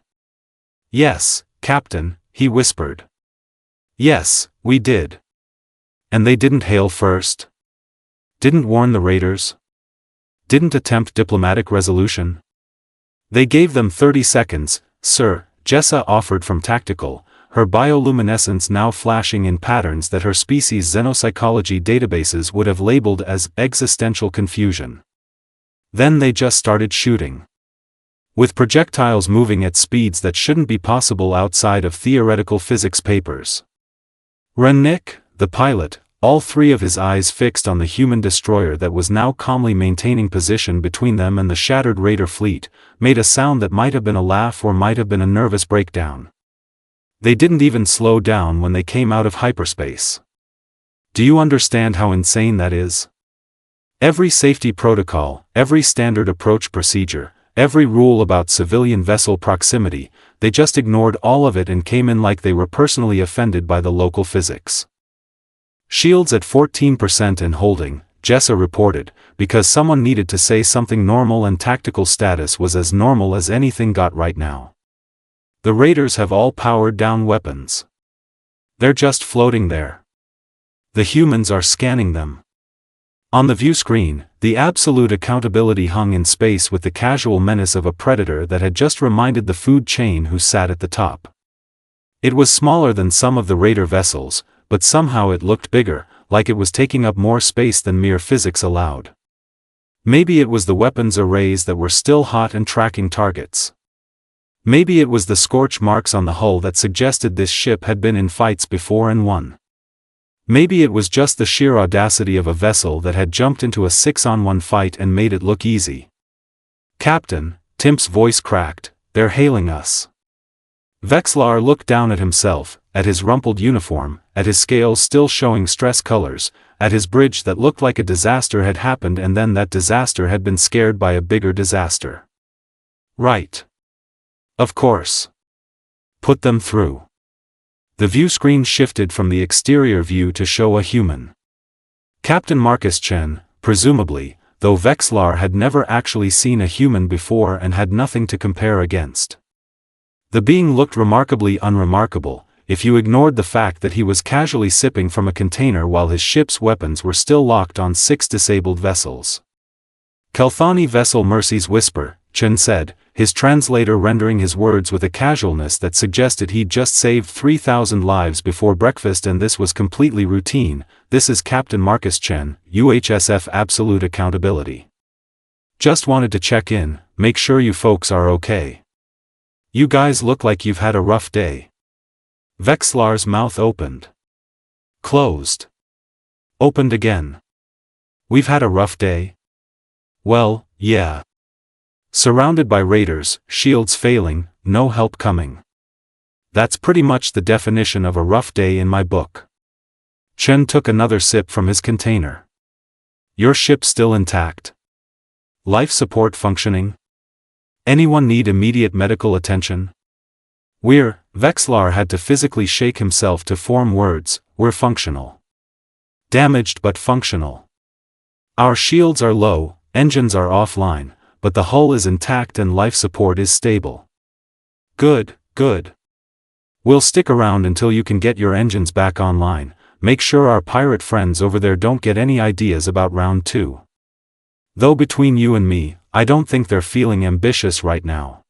Yes, Captain, he whispered. Yes, we did. And they didn't hail first? Didn't warn the raiders? Didn't attempt diplomatic resolution? They gave them 30 seconds, sir, Jessa offered from tactical, her bioluminescence now flashing in patterns that her species' xenopsychology databases would have labeled as existential confusion. Then they just started shooting. With projectiles moving at speeds that shouldn't be possible outside of theoretical physics papers. Rennick, the pilot, all three of his eyes fixed on the human destroyer that was now calmly maintaining position between them and the shattered raider fleet, made a sound that might have been a laugh or might have been a nervous breakdown. They didn't even slow down when they came out of hyperspace. Do you understand how insane that is? Every safety protocol, every standard approach procedure, every rule about civilian vessel proximity, they just ignored all of it and came in like they were personally offended by the local physics. Shields at 14% and holding, Jessa reported, because someone needed to say something normal and tactical status was as normal as anything got right now. The raiders have all powered down weapons. They're just floating there. The humans are scanning them. On the view screen, the absolute accountability hung in space with the casual menace of a predator that had just reminded the food chain who sat at the top. It was smaller than some of the raider vessels, but somehow it looked bigger, like it was taking up more space than mere physics allowed. Maybe it was the weapons arrays that were still hot and tracking targets. Maybe it was the scorch marks on the hull that suggested this ship had been in fights before and won. Maybe it was just the sheer audacity of a vessel that had jumped into a 6-on-1 fight and made it look easy. "Captain," Timp's voice cracked, "they're hailing us." Vexlar looked down at himself, at his rumpled uniform, at his scales still showing stress colors, at his bridge that looked like a disaster had happened and then that disaster had been scared by a bigger disaster. Right. Of course. Put them through. The view screen shifted from the exterior view to show a human. Captain Marcus Chen, presumably, though Vexlar had never actually seen a human before and had nothing to compare against. The being looked remarkably unremarkable, if you ignored the fact that he was casually sipping from a container while his ship's weapons were still locked on 6 disabled vessels. "Kelthani vessel Mercy's whisper," Chen said, his translator rendering his words with a casualness that suggested he'd just saved 3,000 lives before breakfast and this was completely routine. "This is Captain Marcus Chen, UHSF Absolute Accountability. Just wanted to check in, make sure you folks are okay. You guys look like you've had a rough day." Vexlar's mouth opened. Closed. Opened again. "We've had a rough day?" "Well, yeah. Surrounded by raiders, shields failing, no help coming. That's pretty much the definition of a rough day in my book." Chen took another sip from his container. "Your ship still intact? Life support functioning? Anyone need immediate medical attention?" Vexlar had to physically shake himself to form words, "We're functional. Damaged but functional. Our shields are low, engines are offline, but the hull is intact and life support is stable." "Good, good. We'll stick around until you can get your engines back online. Make sure our pirate friends over there don't get any ideas about round 2. Though between you and me, I don't think they're feeling ambitious right now."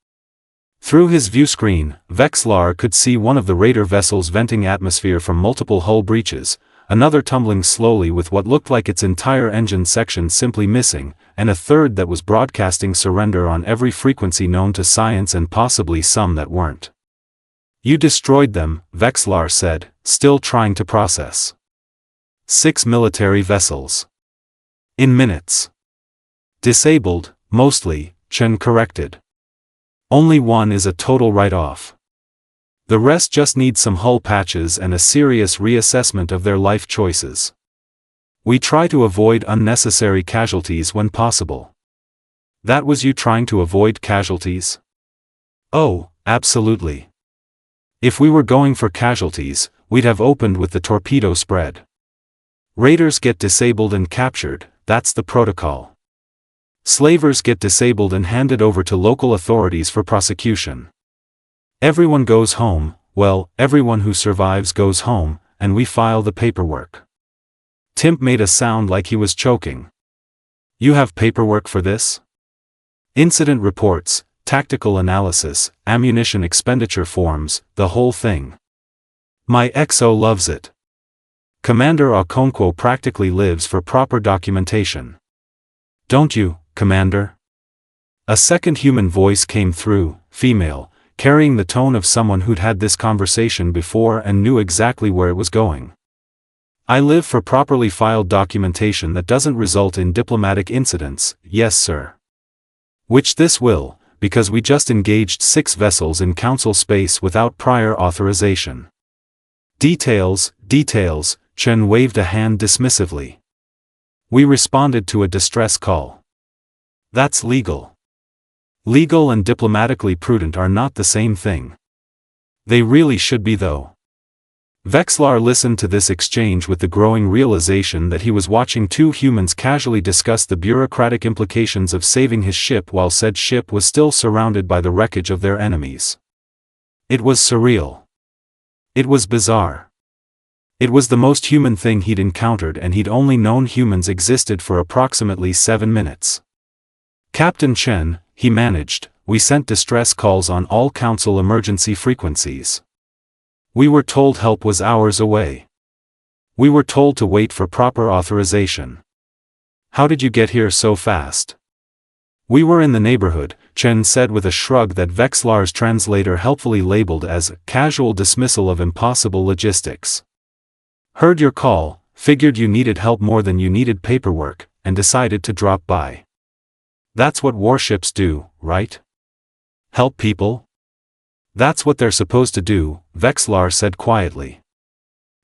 Through his view screen, Vexlar could see one of the raider vessels venting atmosphere from multiple hull breaches, another tumbling slowly with what looked like its entire engine section simply missing, and a third that was broadcasting surrender on every frequency known to science and possibly some that weren't. "You destroyed them," Vexlar said, still trying to process. 6 military vessels. In minutes. Disabled, mostly, Chen corrected. Only one is a total write-off. The rest just need some hull patches and a serious reassessment of their life choices. We try to avoid unnecessary casualties when possible." "That was you trying to avoid casualties?" "Oh, absolutely. If we were going for casualties, we'd have opened with the torpedo spread. Raiders get disabled and captured, that's the protocol. Slavers get disabled and handed over to local authorities for prosecution. Everyone goes home, well, everyone who survives goes home, and we file the paperwork." Timp made a sound like he was choking. "You have paperwork for this? Incident reports, tactical analysis, ammunition expenditure forms, the whole thing. My XO loves it. Commander Okonkwo practically lives for proper documentation. Don't you, Commander?" A second human voice came through, female, carrying the tone of someone who'd had this conversation before and knew exactly where it was going. I live for properly filed documentation that doesn't result in diplomatic incidents, yes sir. Which this will, because we just engaged 6 vessels in council space without prior authorization. Details, Chen waved a hand dismissively. We responded to a distress call. That's legal. Legal and diplomatically prudent are not the same thing. They really should be though. Vexlar listened to this exchange with the growing realization that he was watching 2 humans casually discuss the bureaucratic implications of saving his ship while said ship was still surrounded by the wreckage of their enemies. It was surreal. It was bizarre. It was the most human thing he'd encountered, and he'd only known humans existed for approximately 7 minutes. Captain Chen, he managed, we sent distress calls on all council emergency frequencies. We were told help was hours away. We were told to wait for proper authorization. How did you get here so fast? We were in the neighborhood, Chen said with a shrug that Vexlar's translator helpfully labeled as casual dismissal of impossible logistics. Heard your call, figured you needed help more than you needed paperwork, and decided to drop by. That's what warships do, right? Help people? That's what they're supposed to do, Vexlar said quietly.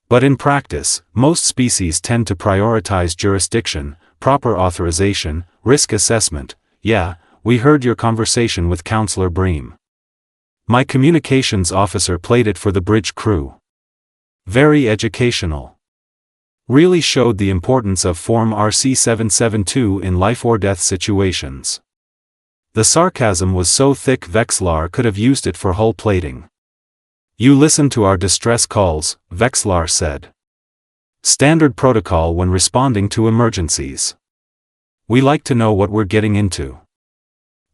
But in practice, most species tend to prioritize jurisdiction, proper authorization, risk assessment. Yeah, we heard your conversation with Counselor Bream. My communications officer played it for the bridge crew. Very educational. Really showed the importance of Form RC-772 in life-or-death situations. The sarcasm was so thick Vexlar could have used it for hull plating. You listen to our distress calls, Vexlar said. Standard protocol when responding to emergencies. We like to know what we're getting into.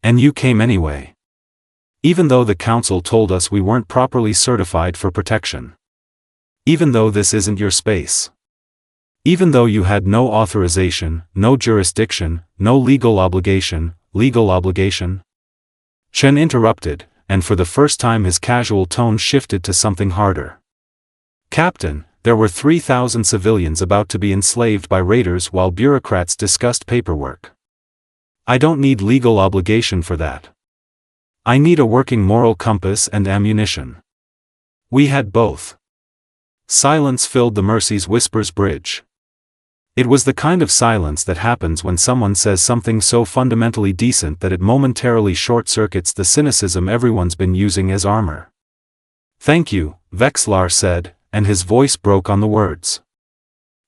And you came anyway. Even though the council told us we weren't properly certified for protection. Even though this isn't your space. Even though you had no authorization, no jurisdiction, no legal obligation. Chen interrupted, and for the first time his casual tone shifted to something harder. Captain, there were 3,000 civilians about to be enslaved by raiders while bureaucrats discussed paperwork. I don't need legal obligation for that. I need a working moral compass and ammunition. We had both. Silence filled the Mercy's Whispers bridge. It was the kind of silence that happens when someone says something so fundamentally decent that it momentarily short-circuits the cynicism everyone's been using as armor. Thank you, Vexlar said, and his voice broke on the words.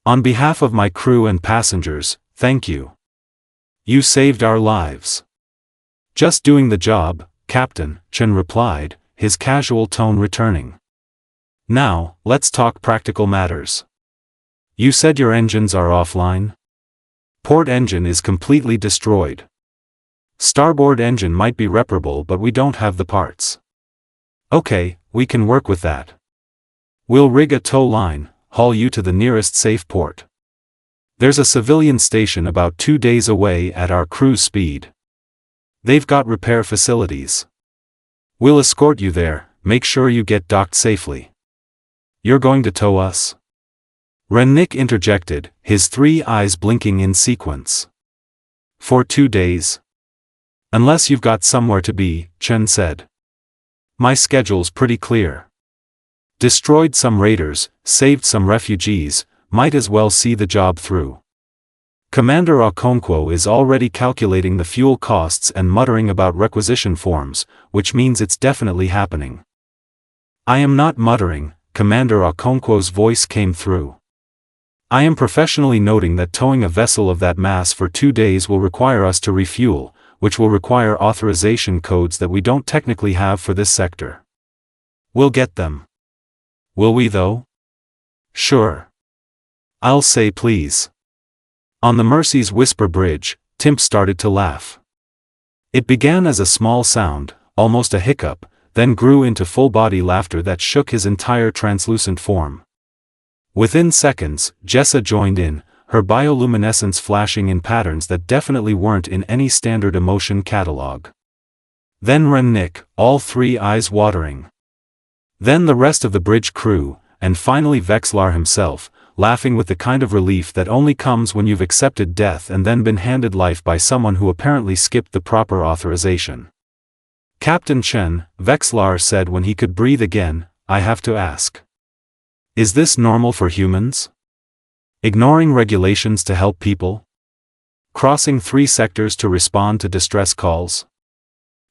On behalf of my crew and passengers, thank you. You saved our lives. Just doing the job, Captain, Chen replied, his casual tone returning. Now, let's talk practical matters. You said your engines are offline? Port engine is completely destroyed. Starboard engine might be reparable, but we don't have the parts. Okay, we can work with that. We'll rig a tow line, haul you to the nearest safe port. There's a civilian station about 2 days away at our cruise speed. They've got repair facilities. We'll escort you there, make sure you get docked safely. You're going to tow us? Rennick interjected, his 3 eyes blinking in sequence. For 2 days? Unless you've got somewhere to be, Chen said. My schedule's pretty clear. Destroyed some raiders, saved some refugees, might as well see the job through. Commander Okonkwo is already calculating the fuel costs and muttering about requisition forms, which means it's definitely happening. I am not muttering, Commander Okonkwo's voice came through. I am professionally noting that towing a vessel of that mass for 2 days will require us to refuel, which will require authorization codes that we don't technically have for this sector. We'll get them. Will we though? Sure. I'll say please. On the Mercy's Whisper Bridge, Timp started to laugh. It began as a small sound, almost a hiccup, then grew into full-body laughter that shook his entire translucent form. Within seconds, Jessa joined in, her bioluminescence flashing in patterns that definitely weren't in any standard emotion catalog. Then Rennick, all 3 eyes watering. Then the rest of the bridge crew, and finally Vexlar himself, laughing with the kind of relief that only comes when you've accepted death and then been handed life by someone who apparently skipped the proper authorization. "Captain Chen," Vexlar said when he could breathe again, "I have to ask. Is this normal for humans? Ignoring regulations to help people? Crossing 3 sectors to respond to distress calls?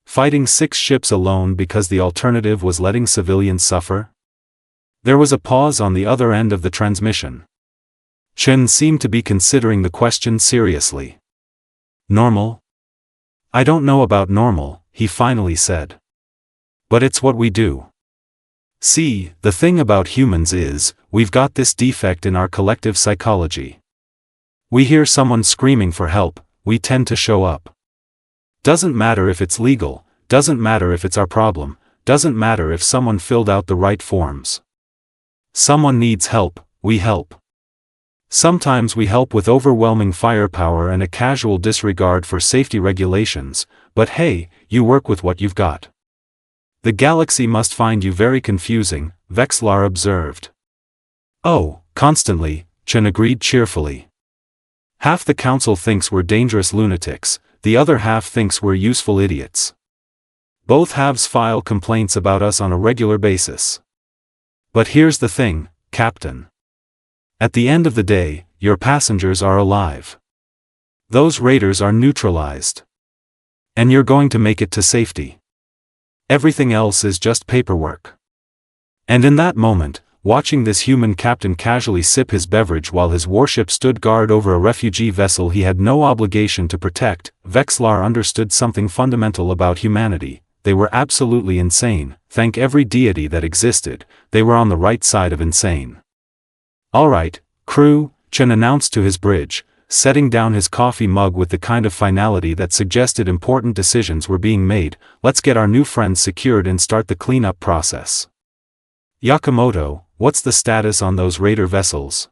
Fighting 6 ships alone because the alternative was letting civilians suffer?" There was a pause on the other end of the transmission. Chen seemed to be considering the question seriously. "Normal? I don't know about normal," he finally said. "But it's what we do. See, the thing about humans is, we've got this defect in our collective psychology. We hear someone screaming for help, we tend to show up. Doesn't matter if it's legal, doesn't matter if it's our problem, doesn't matter if someone filled out the right forms. Someone needs help, we help. Sometimes we help with overwhelming firepower and a casual disregard for safety regulations, but hey, you work with what you've got." "The galaxy must find you very confusing," Vexlar observed. "Oh, constantly," Chen agreed cheerfully. "Half the council thinks we're dangerous lunatics, the other half thinks we're useful idiots. Both halves file complaints about us on a regular basis. But here's the thing, Captain. At the end of the day, your passengers are alive. Those raiders are neutralized. And you're going to make it to safety. Everything else is just paperwork." And in that moment, watching this human captain casually sip his beverage while his warship stood guard over a refugee vessel he had no obligation to protect, Vexlar understood something fundamental about humanity. They were absolutely insane. Thank every deity that existed, they were on the right side of insane. "All right, crew," Chen announced to his bridge, setting down his coffee mug with the kind of finality that suggested important decisions were being made. "Let's get our new friends secured and start the cleanup process. Yakamoto, what's the status on those raider vessels?"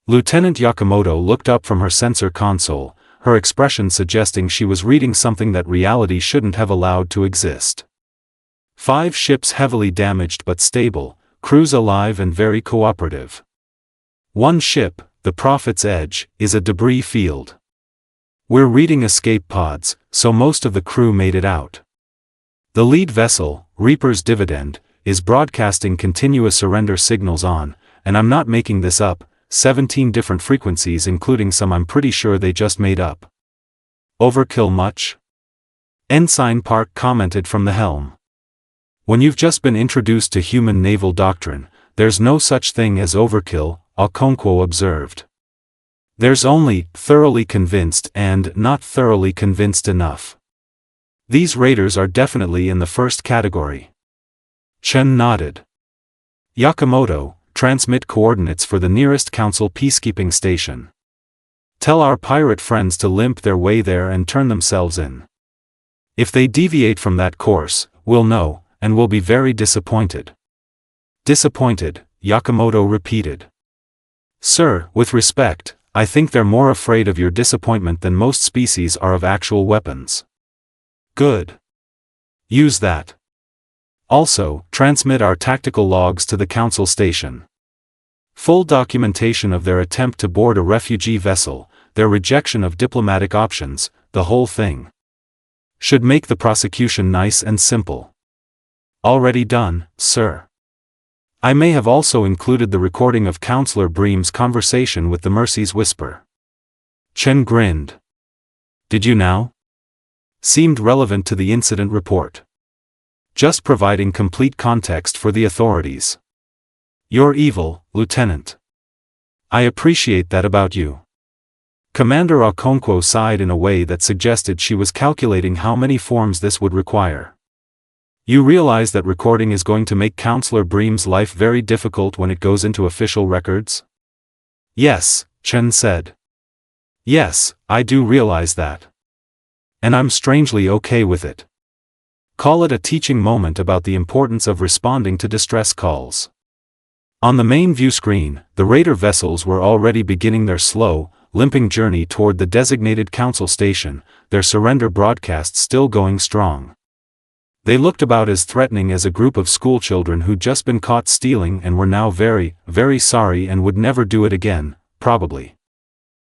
Lieutenant Yakamoto looked up from her sensor console, her expression suggesting she was reading something that reality shouldn't have allowed to exist. 5 ships heavily damaged but stable, crews alive and very cooperative. 1 ship, the Prophet's Edge, is a debris field. We're reading escape pods, so most of the crew made it out. The lead vessel, Reaper's Dividend, is broadcasting continuous surrender signals on, and I'm not making this up, 17 different frequencies including some I'm pretty sure they just made up. "Overkill much?" Ensign Park commented from the helm. "When you've just been introduced to human naval doctrine, there's no such thing as overkill," Okonkwo observed. "There's only thoroughly convinced and not thoroughly convinced enough. These raiders are definitely in the first category." Chen nodded. "Yakamoto, transmit coordinates for the nearest council peacekeeping station. Tell our pirate friends to limp their way there and turn themselves in. If they deviate from that course, we'll know, and we'll be very disappointed." "Disappointed," Yakamoto repeated. "Sir, with respect, I think they're more afraid of your disappointment than most species are of actual weapons." "Good. Use that. Also, transmit our tactical logs to the council station. Full documentation of their attempt to board a refugee vessel, their rejection of diplomatic options, the whole thing. Should make the prosecution nice and simple." "Already done, sir." I may have also included the recording of Counselor Bream's conversation with the Mercy's Whisper. Chen grinned. "Did you now?" Seemed relevant to the incident report. Just providing complete context for the authorities. "You're evil, Lieutenant. I appreciate that about you." Commander Okonkwo sighed in a way that suggested she was calculating how many forms this would require. "You realize that recording is going to make Counselor Bream's life very difficult when it goes into official records?" "Yes," Chen said. "Yes, I do realize that. And I'm strangely okay with it. Call it a teaching moment about the importance of responding to distress calls." On the main view screen, the raider vessels were already beginning their slow, limping journey toward the designated council station, their surrender broadcast still going strong. They looked about as threatening as a group of schoolchildren who'd just been caught stealing and were now very, very sorry and would never do it again, probably.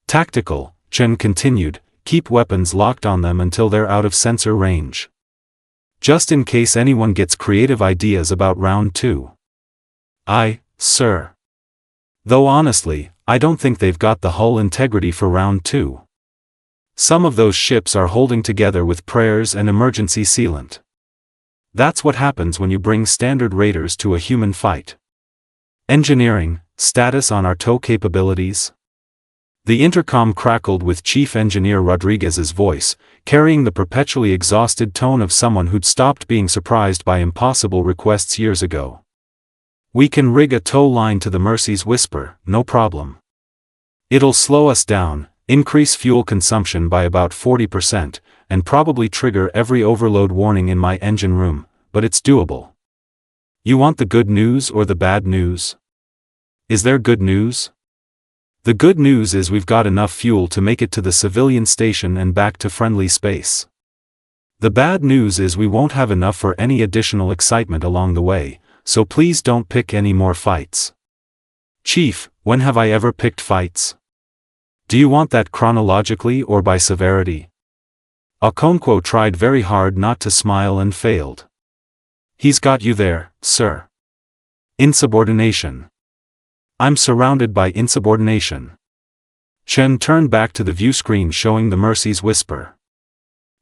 Tactical, Chen continued, keep weapons locked on them until they're out of sensor range. Just in case anyone gets creative ideas about round 2. Aye, sir. Though honestly, I don't think they've got the hull integrity for round 2. Some of those ships are holding together with prayers and emergency sealant. That's what happens when you bring standard raiders to a human fight. Engineering, status on our tow capabilities? The intercom crackled with Chief Engineer Rodriguez's voice, carrying the perpetually exhausted tone of someone who'd stopped being surprised by impossible requests years ago. We can rig a tow line to the Mercy's Whisper, no problem. It'll slow us down, increase fuel consumption by about 40%, and probably trigger every overload warning in my engine room, but it's doable. You want the good news or the bad news? Is there good news? The good news is we've got enough fuel to make it to the civilian station and back to friendly space. The bad news is we won't have enough for any additional excitement along the way, so please don't pick any more fights. Chief, when have I ever picked fights? Do you want that chronologically or by severity? Okonkwo tried very hard not to smile and failed. He's got you there, sir. Insubordination. I'm surrounded by insubordination. Chen turned back to the view screen showing the Mercy's Whisper.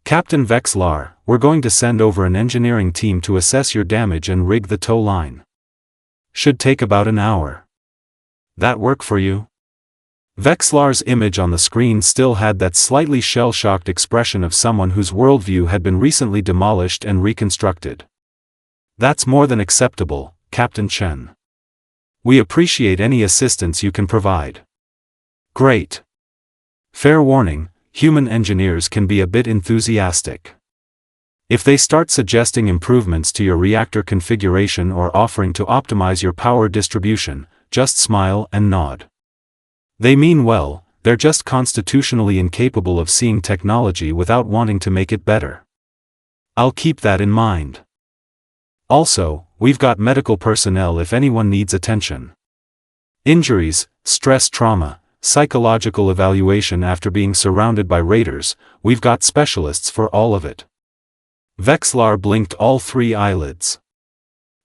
Captain Vexlar, we're going to send over an engineering team to assess your damage and rig the tow line. Should take about an hour. That work for you? Vexlar's image on the screen still had that slightly shell-shocked expression of someone whose worldview had been recently demolished and reconstructed. That's more than acceptable, Captain Chen. We appreciate any assistance you can provide. Great. Fair warning, human engineers can be a bit enthusiastic. If they start suggesting improvements to your reactor configuration or offering to optimize your power distribution, just smile and nod. They mean well, they're just constitutionally incapable of seeing technology without wanting to make it better. I'll keep that in mind. Also, we've got medical personnel if anyone needs attention. Injuries, stress trauma, psychological evaluation after being surrounded by raiders, we've got specialists for all of it. Vexlar blinked all 3 eyelids.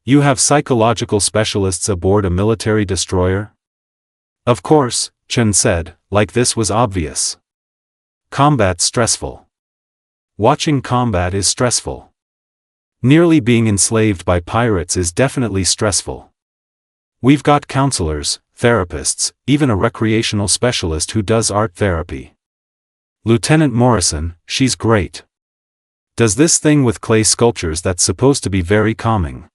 You have psychological specialists aboard a military destroyer? Of course, Chen said, like this was obvious. Combat's stressful. Watching combat is stressful. Nearly being enslaved by pirates is definitely stressful. We've got counselors, therapists, even a recreational specialist who does art therapy. Lieutenant Morrison, she's great. Does this thing with clay sculptures that's supposed to be very calming.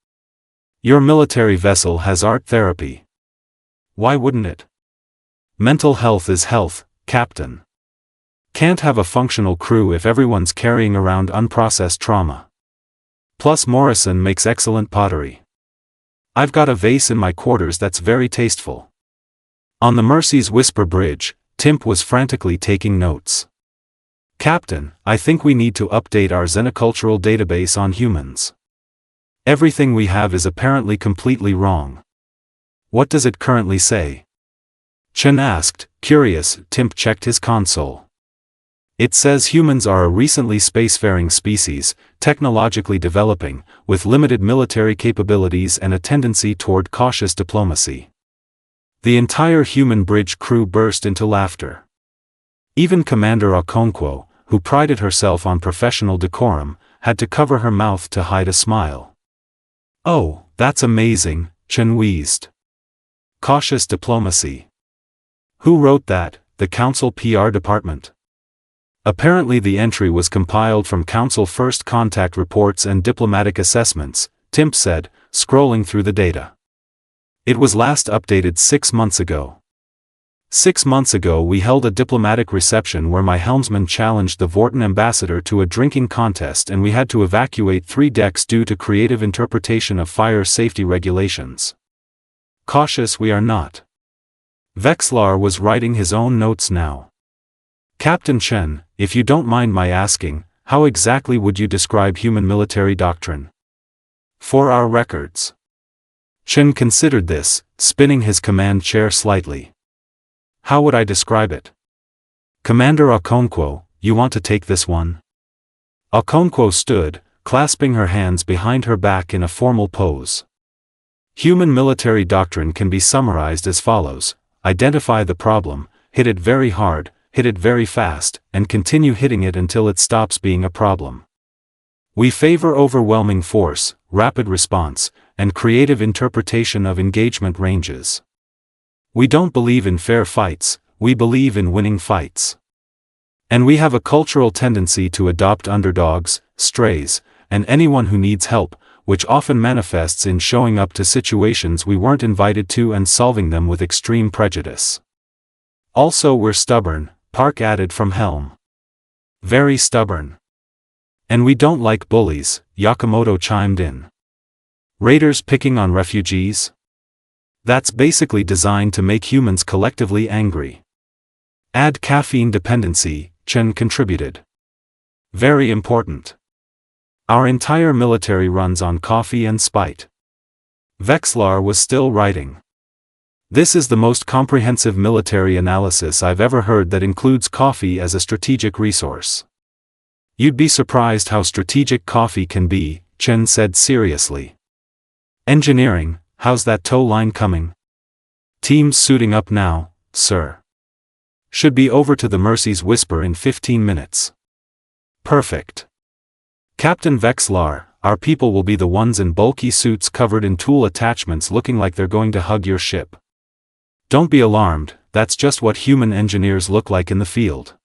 Your military vessel has art therapy. Why wouldn't it? Mental health is health, Captain. Can't have a functional crew if everyone's carrying around unprocessed trauma. Plus Morrison makes excellent pottery. I've got a vase in my quarters that's very tasteful. On the Mercy's Whisper Bridge, Timp was frantically taking notes. Captain, I think we need to update our xenocultural database on humans. Everything we have is apparently completely wrong. What does it currently say? Chen asked, curious. Timp checked his console. It says humans are a recently spacefaring species, technologically developing, with limited military capabilities and a tendency toward cautious diplomacy. The entire human bridge crew burst into laughter. Even Commander Okonkwo, who prided herself on professional decorum, had to cover her mouth to hide a smile. Oh, that's amazing, Chen wheezed. Cautious diplomacy. Who wrote that? The Council PR department? Apparently the entry was compiled from Council first contact reports and diplomatic assessments, Timp said, scrolling through the data. It was last updated 6 months ago. 6 months ago we held a diplomatic reception where my helmsman challenged the Vorten ambassador to a drinking contest and we had to evacuate 3 decks due to creative interpretation of fire safety regulations. Cautious we are not. Vexlar was writing his own notes now. Captain Chen, if you don't mind my asking, how exactly would you describe human military doctrine? For our records. Chen considered this, spinning his command chair slightly. How would I describe it? Commander Okonkwo, you want to take this one? Okonkwo stood, clasping her hands behind her back in a formal pose. Human military doctrine can be summarized as follows: identify the problem, hit it very hard, hit it very fast, and continue hitting it until it stops being a problem. We favor overwhelming force, rapid response, and creative interpretation of engagement ranges. We don't believe in fair fights, we believe in winning fights. And we have a cultural tendency to adopt underdogs, strays, and anyone who needs help, which often manifests in showing up to situations we weren't invited to and solving them with extreme prejudice. Also, we're stubborn, Park added from Helm. Very stubborn. And we don't like bullies, Yakamoto chimed in. Raiders picking on refugees? That's basically designed to make humans collectively angry. Add caffeine dependency, Chen contributed. Very important. Our entire military runs on coffee and spite. Vexlar was still writing. This is the most comprehensive military analysis I've ever heard that includes coffee as a strategic resource. You'd be surprised how strategic coffee can be, Chen said seriously. Engineering, how's that tow line coming? Teams suiting up now, sir. Should be over to the Mercy's Whisper in 15 minutes. Perfect. Captain Vexlar, our people will be the ones in bulky suits covered in tool attachments looking like they're going to hug your ship. Don't be alarmed, that's just what human engineers look like in the field.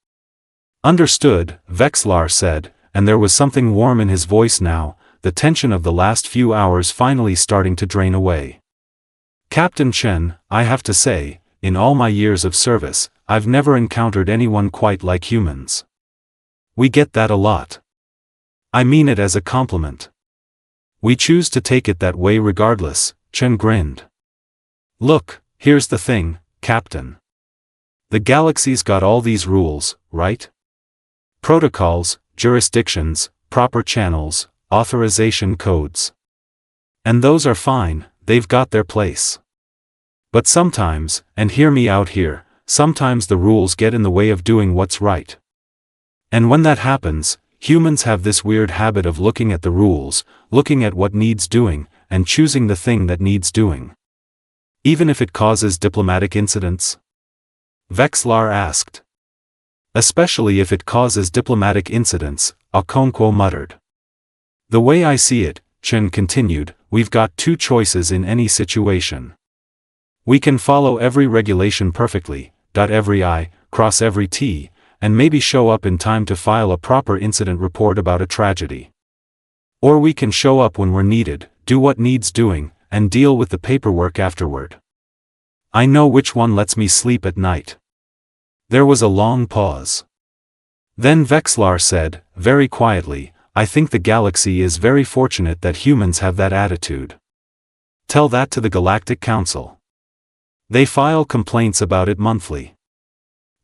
Understood, Vexlar said, and there was something warm in his voice now, the tension of the last few hours finally starting to drain away. Captain Chen, I have to say, in all my years of service, I've never encountered anyone quite like humans. We get that a lot. I mean it as a compliment. We choose to take it that way regardless, Chen grinned. Look, here's the thing, Captain. The galaxy's got all these rules, right? Protocols, jurisdictions, proper channels, authorization codes. And those are fine, they've got their place. But sometimes, and hear me out here, sometimes the rules get in the way of doing what's right. And when that happens, humans have this weird habit of looking at the rules, looking at what needs doing, and choosing the thing that needs doing. Even if it causes diplomatic incidents? Vexlar asked. Especially if it causes diplomatic incidents, Okonkwo muttered. The way I see it, Chen continued, we've got two choices in any situation. We can follow every regulation perfectly, dot every I, cross every T, and maybe show up in time to file a proper incident report about a tragedy. Or we can show up when we're needed, do what needs doing, and deal with the paperwork afterward. I know which one lets me sleep at night. There was a long pause. Then Vexlar said, very quietly, I think the galaxy is very fortunate that humans have that attitude. Tell that to the Galactic Council. They file complaints about it monthly.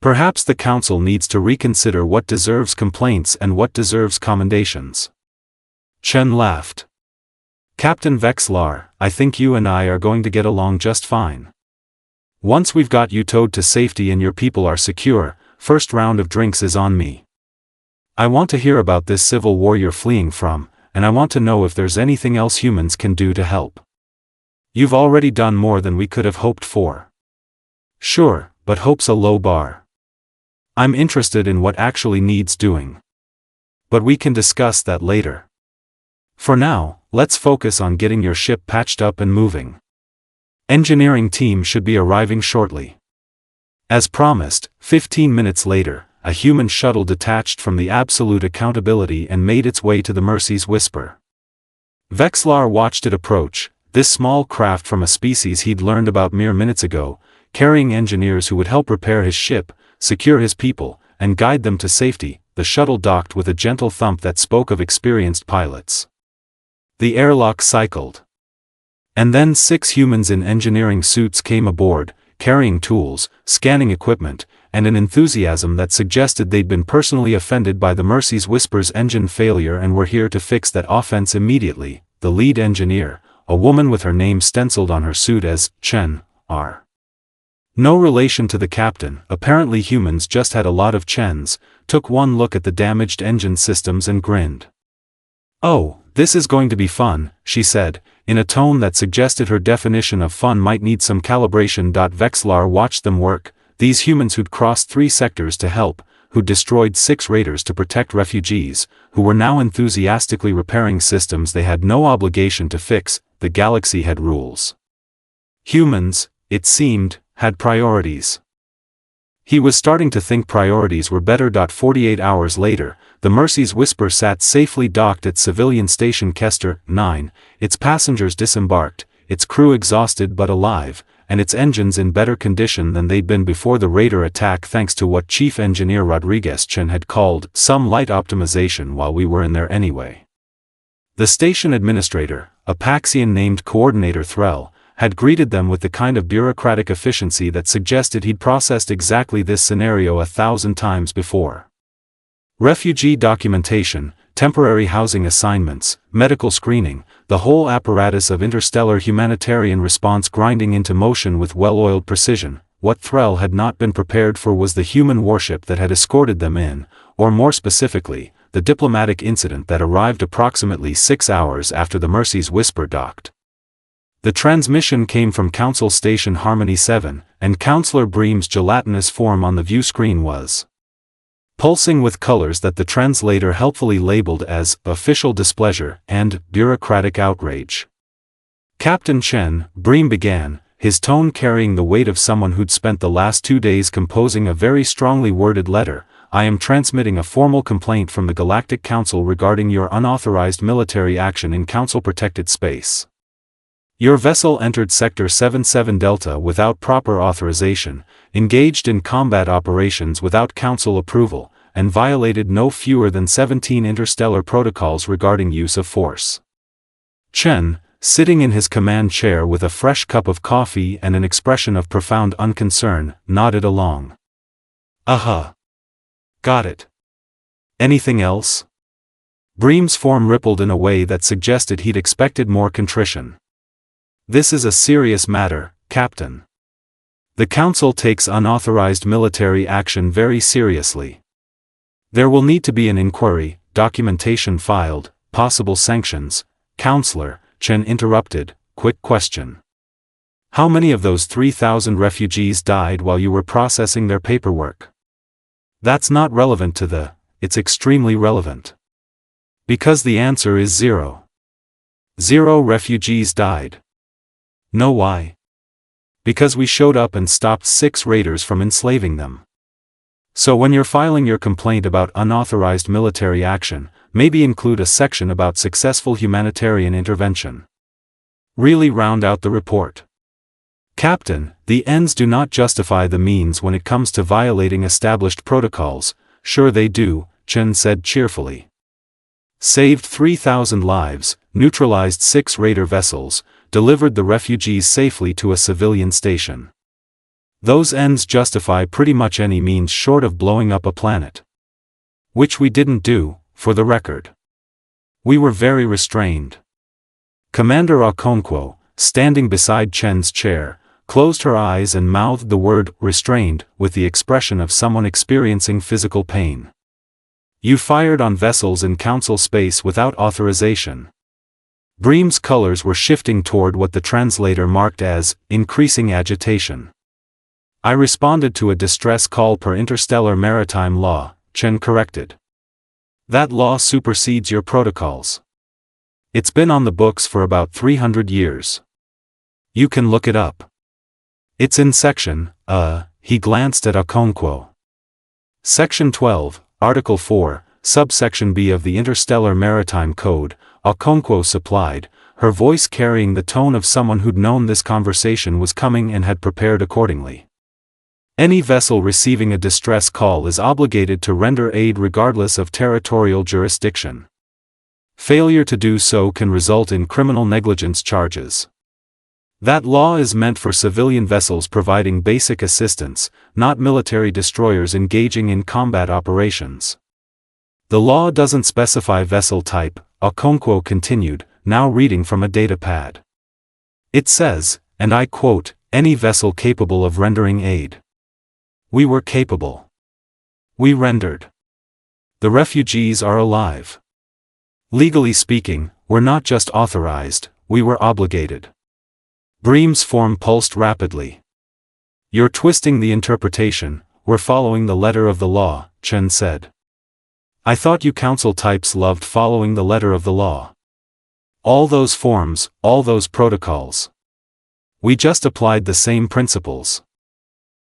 Perhaps the Council needs to reconsider what deserves complaints and what deserves commendations. Chen laughed. Captain Vexlar, I think you and I are going to get along just fine. Once we've got you towed to safety and your people are secure, first round of drinks is on me. I want to hear about this civil war you're fleeing from, and I want to know if there's anything else humans can do to help. You've already done more than we could have hoped for. Sure, but hope's a low bar. I'm interested in what actually needs doing. But we can discuss that later. For now, let's focus on getting your ship patched up and moving. Engineering team should be arriving shortly. As promised, 15 minutes later, a human shuttle detached from the Absolute Accountability and made its way to the Mercy's Whisper. Vexlar watched it approach, this small craft from a species he'd learned about mere minutes ago, carrying engineers who would help repair his ship, secure his people, and guide them to safety. The shuttle docked with a gentle thump that spoke of experienced pilots. The airlock cycled. And then 6 humans in engineering suits came aboard, carrying tools, scanning equipment, and an enthusiasm that suggested they'd been personally offended by the Mercy's Whisper's engine failure and were here to fix that offense immediately. The lead engineer, a woman with her name stenciled on her suit as Chen, R. No relation to the captain, apparently humans just had a lot of Chens, took one look at the damaged engine systems and grinned. "Oh, this is going to be fun," she said, in a tone that suggested her definition of fun might need some calibration. Vexlar watched them work, these humans who'd crossed 3 sectors to help, who'd destroyed 6 raiders to protect refugees, who were now enthusiastically repairing systems they had no obligation to fix. The galaxy had rules. Humans, it seemed, had priorities. He was starting to think priorities were better. 48 hours later, the Mercy's Whisper sat safely docked at Civilian Station Kester 9, its passengers disembarked, its crew exhausted but alive, and its engines in better condition than they'd been before the raider attack thanks to what Chief Engineer Rodriguez Chen had called some light optimization while we were in there anyway. The station administrator, a Paxian named Coordinator Threll, had greeted them with the kind of bureaucratic efficiency that suggested he'd processed exactly this scenario 1,000 times before. Refugee documentation, temporary housing assignments, medical screening, the whole apparatus of interstellar humanitarian response grinding into motion with well-oiled precision. What Threll had not been prepared for was the human warship that had escorted them in, or more specifically, the diplomatic incident that arrived approximately 6 hours after the Mercy's Whisper docked. The transmission came from Council Station Harmony 7, and Counselor Bream's gelatinous form on the view screen was pulsing with colors that the translator helpfully labeled as official displeasure and bureaucratic outrage. "Captain Chen," Bream began, his tone carrying the weight of someone who'd spent the last 2 days composing a very strongly worded letter, "I am transmitting a formal complaint from the Galactic Council regarding your unauthorized military action in Council-protected space. Your vessel entered Sector 77 Delta without proper authorization, engaged in combat operations without Council approval, and violated no fewer than 17 interstellar protocols regarding use of force." Chen, sitting in his command chair with a fresh cup of coffee and an expression of profound unconcern, nodded along. Got it. Anything else?" Bream's form rippled in a way that suggested he'd expected more contrition. "This is a serious matter, Captain. The Council takes unauthorized military action very seriously. There will need to be an inquiry, documentation filed, possible sanctions." "Counselor," Chen interrupted, "quick question. How many of those 3,000 refugees died while you were processing their paperwork?" "That's not relevant to the, it's extremely relevant. Because the answer is 0. 0 refugees died. Know why? Because we showed up and stopped 6 raiders from enslaving them. So when you're filing your complaint about unauthorized military action, maybe include a section about successful humanitarian intervention. Really round out the report." "Captain, the ends do not justify the means when it comes to violating established protocols." "Sure they do," Chen said cheerfully. "Saved 3,000 lives, neutralized 6 raider vessels, delivered the refugees safely to a civilian station. Those ends justify pretty much any means short of blowing up a planet. Which we didn't do, for the record. We were very restrained." Commander Okonkwo, standing beside Chen's chair, closed her eyes and mouthed the word restrained with the expression of someone experiencing physical pain. "You fired on vessels in Council space without authorization." Bream's colors were shifting toward what the translator marked as increasing agitation. "I responded to a distress call per interstellar maritime law," Chen corrected. "That law supersedes your protocols. It's been on the books for about 300 years. You can look it up. It's in section, he glanced at Okonkwo. Section 12, Article 4, Subsection B of the Interstellar Maritime Code," Okonkwo supplied, her voice carrying the tone of someone who'd known this conversation was coming and had prepared accordingly. "Any vessel receiving a distress call is obligated to render aid regardless of territorial jurisdiction. Failure to do so can result in criminal negligence charges." That law is meant for civilian vessels providing basic assistance, not military destroyers engaging in combat operations. The law doesn't specify vessel type, Okonkwo continued, now reading from a datapad. It says, and I quote, any vessel capable of rendering aid. We were capable. We rendered. The refugees are alive. Legally speaking, we're not just authorized, we were obligated. Bream's form pulsed rapidly. You're twisting the interpretation, we're following the letter of the law, Chen said. I thought you council types loved following the letter of the law. All those forms, all those protocols. We just applied the same principles.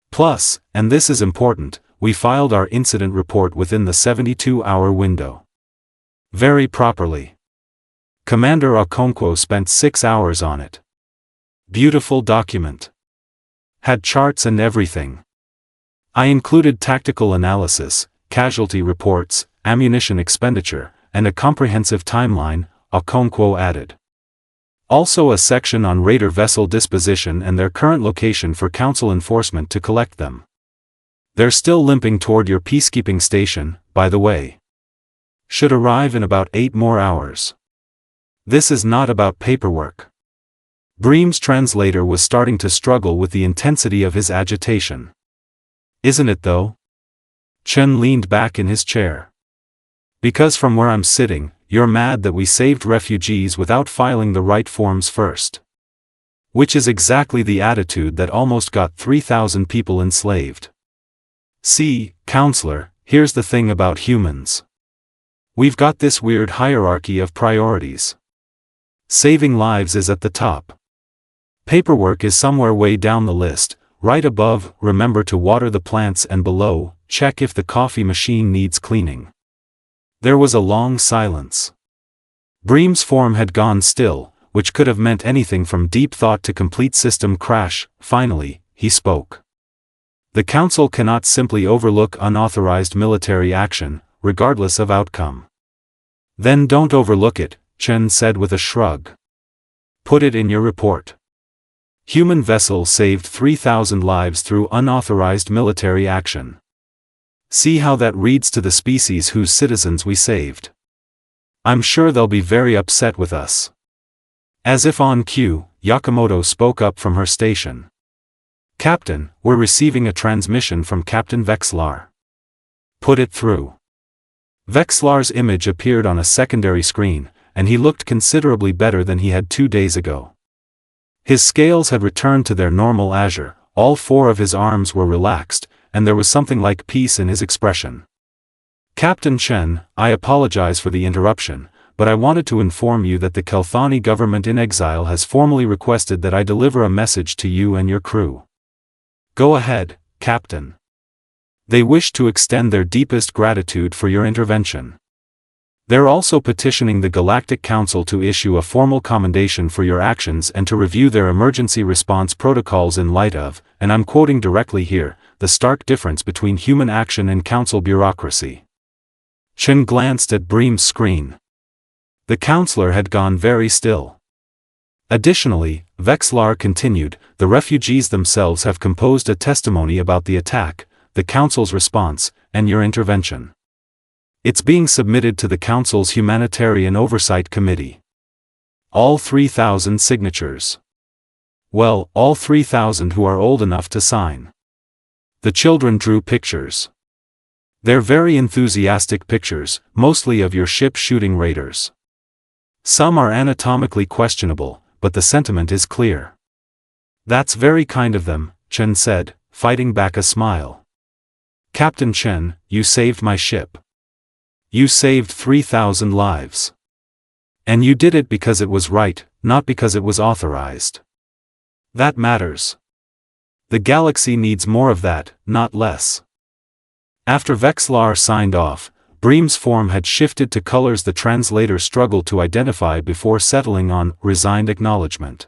Plus, and this is important, we filed our incident report within the 72-hour window. Very properly. Commander Okonkwo spent 6 hours on it. Beautiful document. Had charts and everything. I included tactical analysis, casualty reports, ammunition expenditure, and a comprehensive timeline, Okonkwo added. Also a section on raider vessel disposition and their current location for council enforcement to collect them. They're still limping toward your peacekeeping station, by the way. Should arrive in about 8 more hours. This is not about paperwork. Bream's translator was starting to struggle with the intensity of his agitation. Isn't it though? Chen leaned back in his chair. Because from where I'm sitting, you're mad that we saved refugees without filing the right forms first. Which is exactly the attitude that almost got 3,000 people enslaved. See, counselor, here's the thing about humans. We've got this weird hierarchy of priorities. Saving lives is at the top. Paperwork is somewhere way down the list, right above, remember to water the plants, and below, check if the coffee machine needs cleaning. There was a long silence. Bream's form had gone still, which could have meant anything from deep thought to complete system crash. Finally, he spoke. The Council cannot simply overlook unauthorized military action, regardless of outcome. Then don't overlook it, Chen said with a shrug. Put it in your report. Human vessel saved 3,000 lives through unauthorized military action. See how that reads to the species whose citizens we saved. I'm sure they'll be very upset with us. As if on cue, Yakamoto spoke up from her station. Captain, we're receiving a transmission from Captain Vexlar. Put it through. Vexlar's image appeared on a secondary screen, and he looked considerably better than he had 2 days ago. His scales had returned to their normal azure, all 4 of his arms were relaxed, and there was something like peace in his expression. Captain Chen, I apologize for the interruption, but I wanted to inform you that the Kelthani government in exile has formally requested that I deliver a message to you and your crew. Go ahead, Captain. They wish to extend their deepest gratitude for your intervention. They're also petitioning the Galactic Council to issue a formal commendation for your actions and to review their emergency response protocols in light of, and I'm quoting directly here, the stark difference between human action and council bureaucracy. Chen glanced at Bream's screen. The counselor had gone very still. Additionally, Vexlar continued, the refugees themselves have composed a testimony about the attack, the council's response, and your intervention. It's being submitted to the council's Humanitarian Oversight Committee. All 3,000 signatures. Well, all 3,000 who are old enough to sign. The children drew pictures. They're very enthusiastic pictures, mostly of your ship shooting raiders. Some are anatomically questionable, but the sentiment is clear. That's very kind of them, Chen said, fighting back a smile. Captain Chen, you saved my ship. You saved 3,000 lives. And you did it because it was right, not because it was authorized. That matters. The galaxy needs more of that, not less. After Vexlar signed off, Bream's form had shifted to colors the translator struggled to identify before settling on resigned acknowledgement.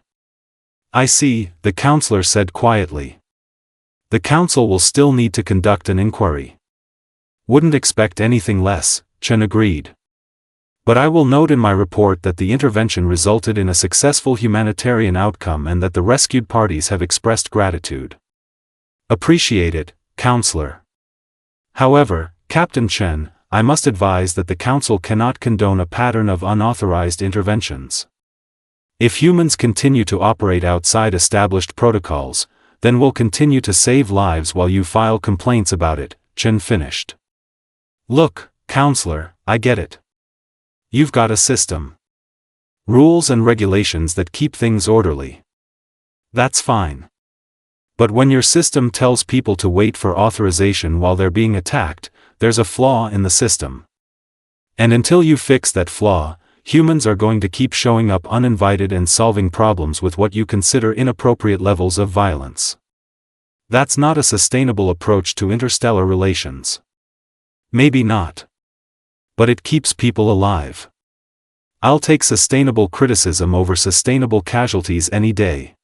I see, the counselor said quietly. The council will still need to conduct an inquiry. Wouldn't expect anything less, Chen agreed. But I will note in my report that the intervention resulted in a successful humanitarian outcome and that the rescued parties have expressed gratitude. Appreciate it, Counselor. However, Captain Chen, I must advise that the Council cannot condone a pattern of unauthorized interventions. If humans continue to operate outside established protocols, then we'll continue to save lives while you file complaints about it, Chen finished. Look, Counselor, I get it. You've got a system. Rules and regulations that keep things orderly. That's fine. But when your system tells people to wait for authorization while they're being attacked, there's a flaw in the system. And until you fix that flaw, humans are going to keep showing up uninvited and solving problems with what you consider inappropriate levels of violence. That's not a sustainable approach to interstellar relations. Maybe not. But it keeps people alive. I'll take sustainable criticism over sustainable casualties any day.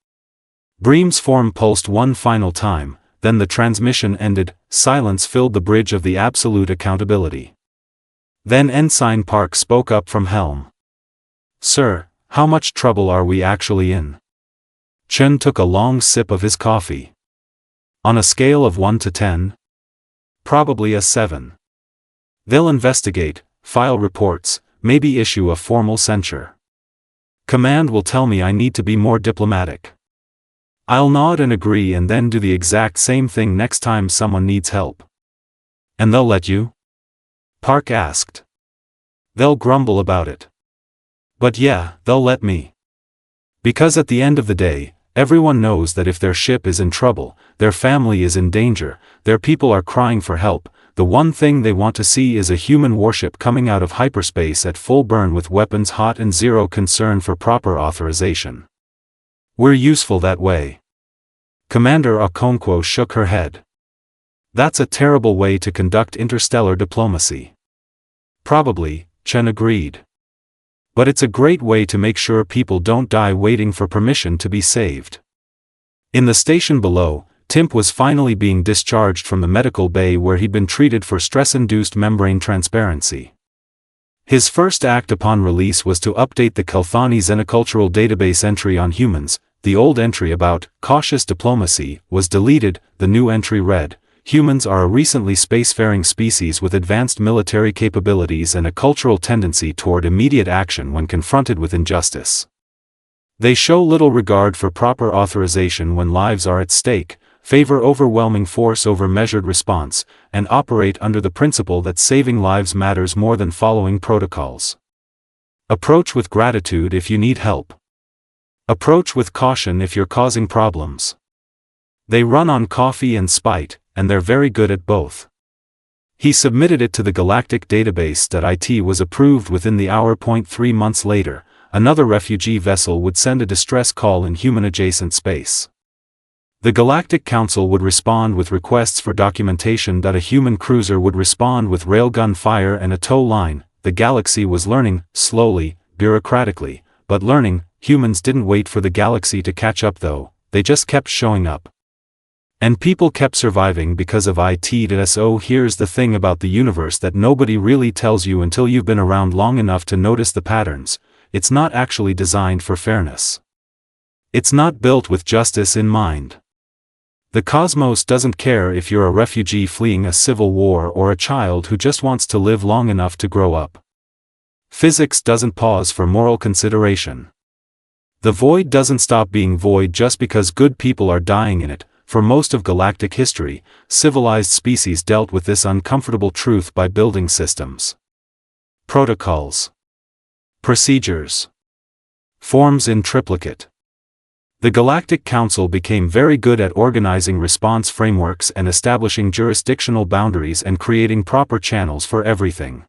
Bream's form pulsed one final time, then the transmission ended. Silence filled the bridge of the absolute accountability. Then Ensign Park spoke up from helm. Sir, how much trouble are we actually in? Chen took a long sip of his coffee. On a scale of 1 to 10? Probably a 7. They'll investigate, file reports, maybe issue a formal censure. Command will tell me I need to be more diplomatic. I'll nod and agree and then do the exact same thing next time someone needs help. And they'll let you? Park asked. They'll grumble about it. But yeah, they'll let me. Because at the end of the day, everyone knows that if their ship is in trouble, their family is in danger, their people are crying for help, the one thing they want to see is a human warship coming out of hyperspace at full burn with weapons hot and zero concern for proper authorization. We're useful that way. Commander Okonkwo shook her head. That's a terrible way to conduct interstellar diplomacy. Probably, Chen agreed. But it's a great way to make sure people don't die waiting for permission to be saved. In the station below, Timp was finally being discharged from the medical bay where he'd been treated for stress-induced membrane transparency. His first act upon release was to update the Kelthani Xenocultural database entry on humans. The old entry about cautious diplomacy was deleted. The new entry read, humans are a recently spacefaring species with advanced military capabilities and a cultural tendency toward immediate action when confronted with injustice. They show little regard for proper authorization when lives are at stake, favor overwhelming force over measured response, and operate under the principle that saving lives matters more than following protocols. Approach with gratitude if you need help. Approach with caution if you're causing problems. They run on coffee and spite, and they're very good at both. He submitted it to the Galactic database. It was approved within the hour. 3 months later, another refugee vessel would send a distress call in human-adjacent space. The Galactic Council would respond with requests for documentation. A human cruiser would respond with railgun fire and a tow line. The galaxy was learning, slowly, bureaucratically, but learning. Humans didn't wait for the galaxy to catch up though, they just kept showing up. And people kept surviving because of it. So here's the thing about the universe that nobody really tells you until you've been around long enough to notice the patterns. It's not actually designed for fairness. It's not built with justice in mind. The cosmos doesn't care if you're a refugee fleeing a civil war or a child who just wants to live long enough to grow up. Physics doesn't pause for moral consideration. The void doesn't stop being void just because good people are dying in it. For most of galactic history, civilized species dealt with this uncomfortable truth by building systems. Protocols. Procedures. Forms in triplicate. The Galactic Council became very good at organizing response frameworks and establishing jurisdictional boundaries and creating proper channels for everything.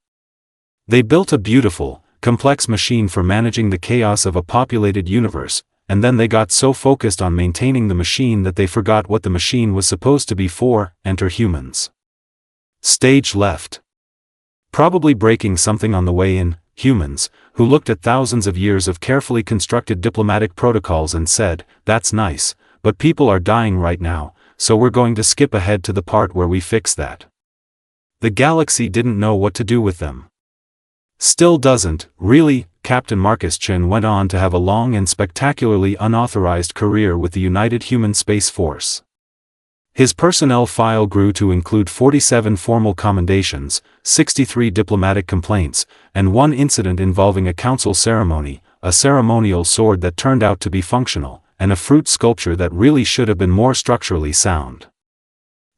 They built a beautiful, complex machine for managing the chaos of a populated universe, and then they got so focused on maintaining the machine that they forgot what the machine was supposed to be for. Enter humans. Stage left. Probably breaking something on the way in, humans, who looked at thousands of years of carefully constructed diplomatic protocols and said, that's nice, but people are dying right now, so we're going to skip ahead to the part where we fix that. The galaxy didn't know what to do with them. Still doesn't, really. Captain Marcus Chin went on to have a long and spectacularly unauthorized career with the United Human Space Force. His personnel file grew to include 47 formal commendations, 63 diplomatic complaints, and one incident involving a council ceremony, a ceremonial sword that turned out to be functional, and a fruit sculpture that really should have been more structurally sound.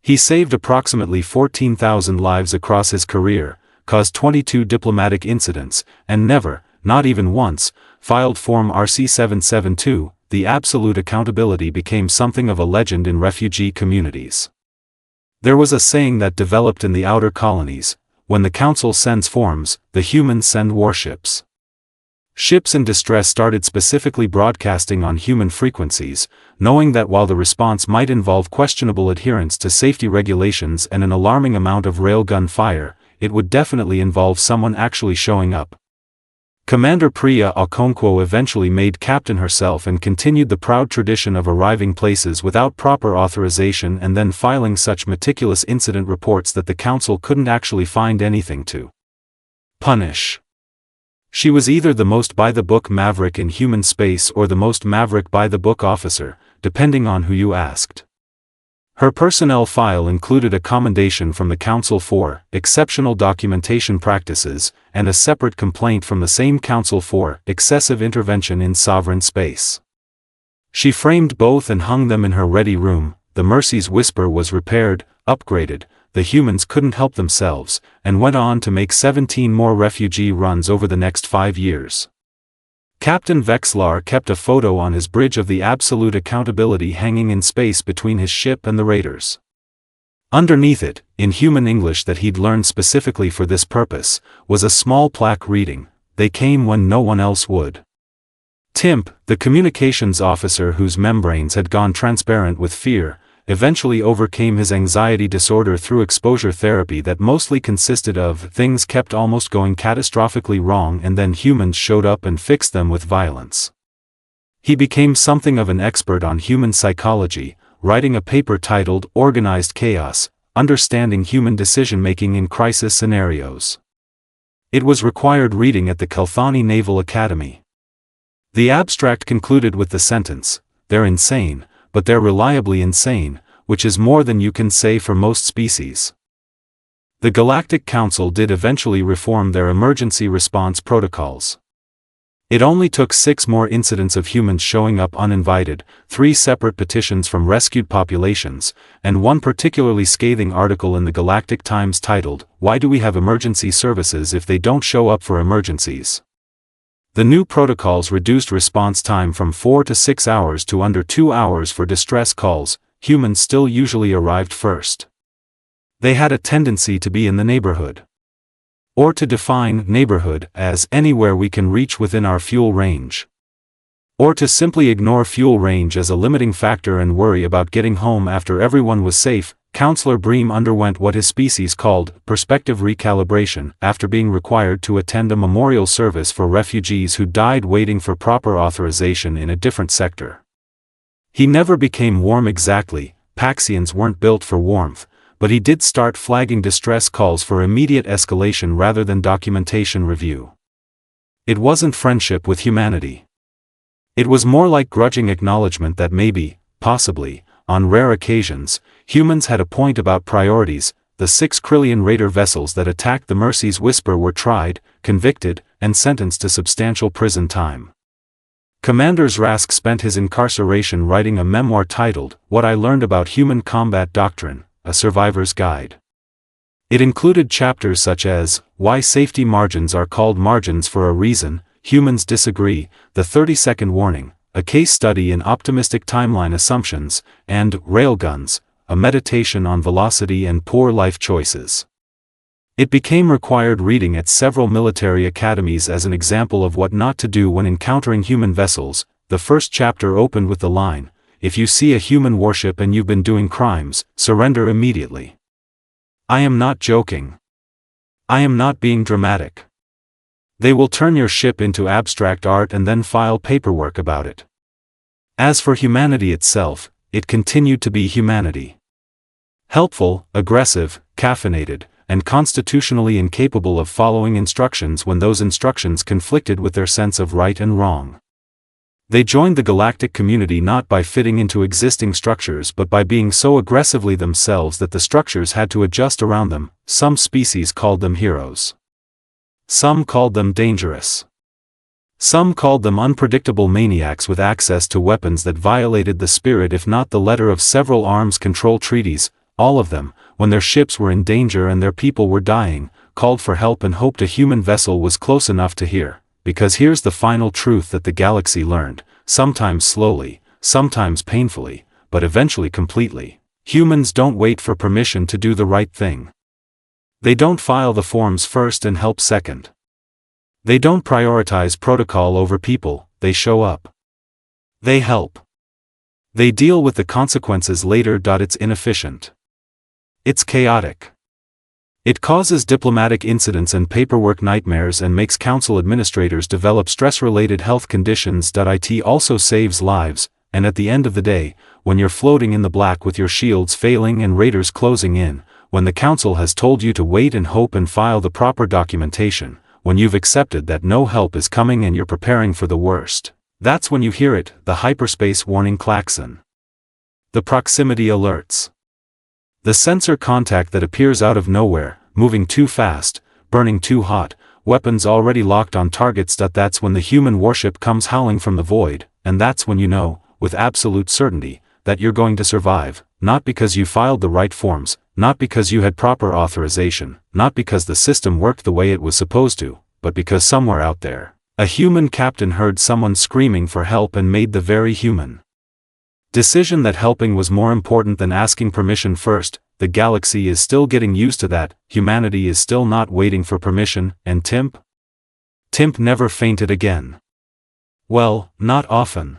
He saved approximately 14,000 lives across his career, caused 22 diplomatic incidents, and never, not even once, filed Form RC-772. The absolute accountability became something of a legend in refugee communities. There was a saying that developed in the outer colonies: when the council sends forms, the humans send warships. Ships in distress started specifically broadcasting on human frequencies, knowing that while the response might involve questionable adherence to safety regulations and an alarming amount of railgun fire, it would definitely involve someone actually showing up. Commander Priya Okonkwo eventually made captain herself and continued the proud tradition of arriving places without proper authorization and then filing such meticulous incident reports that the council couldn't actually find anything to punish. She was either the most by-the-book maverick in human space or the most maverick by-the-book officer, depending on who you asked. Her personnel file included a commendation from the Council for exceptional documentation practices, and a separate complaint from the same Council for excessive intervention in sovereign space. She framed both and hung them in her ready room. The Mercy's Whisper was repaired, upgraded, the humans couldn't help themselves, and went on to make 17 more refugee runs over the next 5 years. Captain Vexlar kept a photo on his bridge of the absolute accountability hanging in space between his ship and the raiders. Underneath it, in human English that he'd learned specifically for this purpose, was a small plaque reading, "They came when no one else would." Timp, the communications officer whose membranes had gone transparent with fear, eventually overcame his anxiety disorder through exposure therapy that mostly consisted of things kept almost going catastrophically wrong and then humans showed up and fixed them with violence. He became something of an expert on human psychology, writing a paper titled Organized Chaos: Understanding Human Decision-Making in Crisis Scenarios. It was required reading at the Kelthani Naval Academy. The abstract concluded with the sentence, "They're insane, but they're reliably insane," which is more than you can say for most species. The Galactic Council did eventually reform their emergency response protocols. It only took 6 more incidents of humans showing up uninvited, 3 separate petitions from rescued populations, and one particularly scathing article in the Galactic Times titled, "Why do we have emergency services if they don't show up for emergencies?" The new protocols reduced response time from 4 to 6 hours to under 2 hours for distress calls. Humans still usually arrived first. They had a tendency to be in the neighborhood. Or to define neighborhood as anywhere we can reach within our fuel range. Or to simply ignore fuel range as a limiting factor and worry about getting home after everyone was safe. Counselor Bream underwent what his species called perspective recalibration after being required to attend a memorial service for refugees who died waiting for proper authorization in a different sector. He never became warm exactly, Paxians weren't built for warmth, but he did start flagging distress calls for immediate escalation rather than documentation review. It wasn't friendship with humanity. It was more like grudging acknowledgement that maybe, possibly, on rare occasions, humans had a point about priorities. The 6 Krillian raider vessels that attacked the Mercy's Whisper were tried, convicted, and sentenced to substantial prison time. Commander Zrask spent his incarceration writing a memoir titled, What I Learned About Human Combat Doctrine, A Survivor's Guide. It included chapters such as, Why Safety Margins Are Called Margins for a Reason, Humans Disagree, the 30-second warning, a case study in optimistic timeline assumptions, and Railguns, a meditation on velocity and poor life choices. It became required reading at several military academies as an example of what not to do when encountering human vessels. The first chapter opened with the line, "If you see a human warship and you've been doing crimes, surrender immediately." I am not joking. I am not being dramatic. They will turn your ship into abstract art and then file paperwork about it. As for humanity itself, it continued to be humanity. Helpful, aggressive, caffeinated, and constitutionally incapable of following instructions when those instructions conflicted with their sense of right and wrong. They joined the galactic community not by fitting into existing structures but by being so aggressively themselves that the structures had to adjust around them. Some species called them heroes. Some called them dangerous. Some called them unpredictable maniacs with access to weapons that violated the spirit if not the letter of several arms control treaties. All of them, when their ships were in danger and their people were dying, called for help and hoped a human vessel was close enough to hear. Because here's the final truth that the galaxy learned, sometimes slowly, sometimes painfully, but eventually completely. Humans don't wait for permission to do the right thing. They don't file the forms first and help second. They don't prioritize protocol over people, they show up. They help. They deal with the consequences later. It's inefficient. It's chaotic. It causes diplomatic incidents and paperwork nightmares and makes council administrators develop stress-related health conditions. It also saves lives, and at the end of the day, when you're floating in the black with your shields failing and raiders closing in, when the council has told you to wait and hope and file the proper documentation, when you've accepted that no help is coming and you're preparing for the worst, that's when you hear it, the hyperspace warning klaxon. The proximity alerts. The sensor contact that appears out of nowhere, moving too fast, burning too hot, weapons already locked on targets. That's when the human warship comes howling from the void, and that's when you know, with absolute certainty, that you're going to survive, not because you filed the right forms, not because you had proper authorization, not because the system worked the way it was supposed to, but because somewhere out there, a human captain heard someone screaming for help and made the very human decision that helping was more important than asking permission first. The galaxy is still getting used to that, humanity is still not waiting for permission, and Timp never fainted again. Well, not often.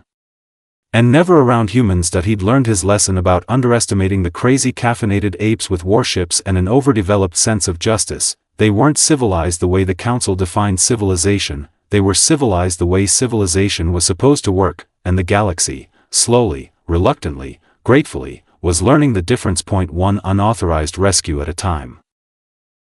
And never around humans. He'd learned his lesson about underestimating the crazy caffeinated apes with warships and an overdeveloped sense of justice. They weren't civilized the way the council defined civilization, they were civilized the way civilization was supposed to work, and the galaxy, slowly, reluctantly, gratefully, was learning the difference. One unauthorized rescue at a time.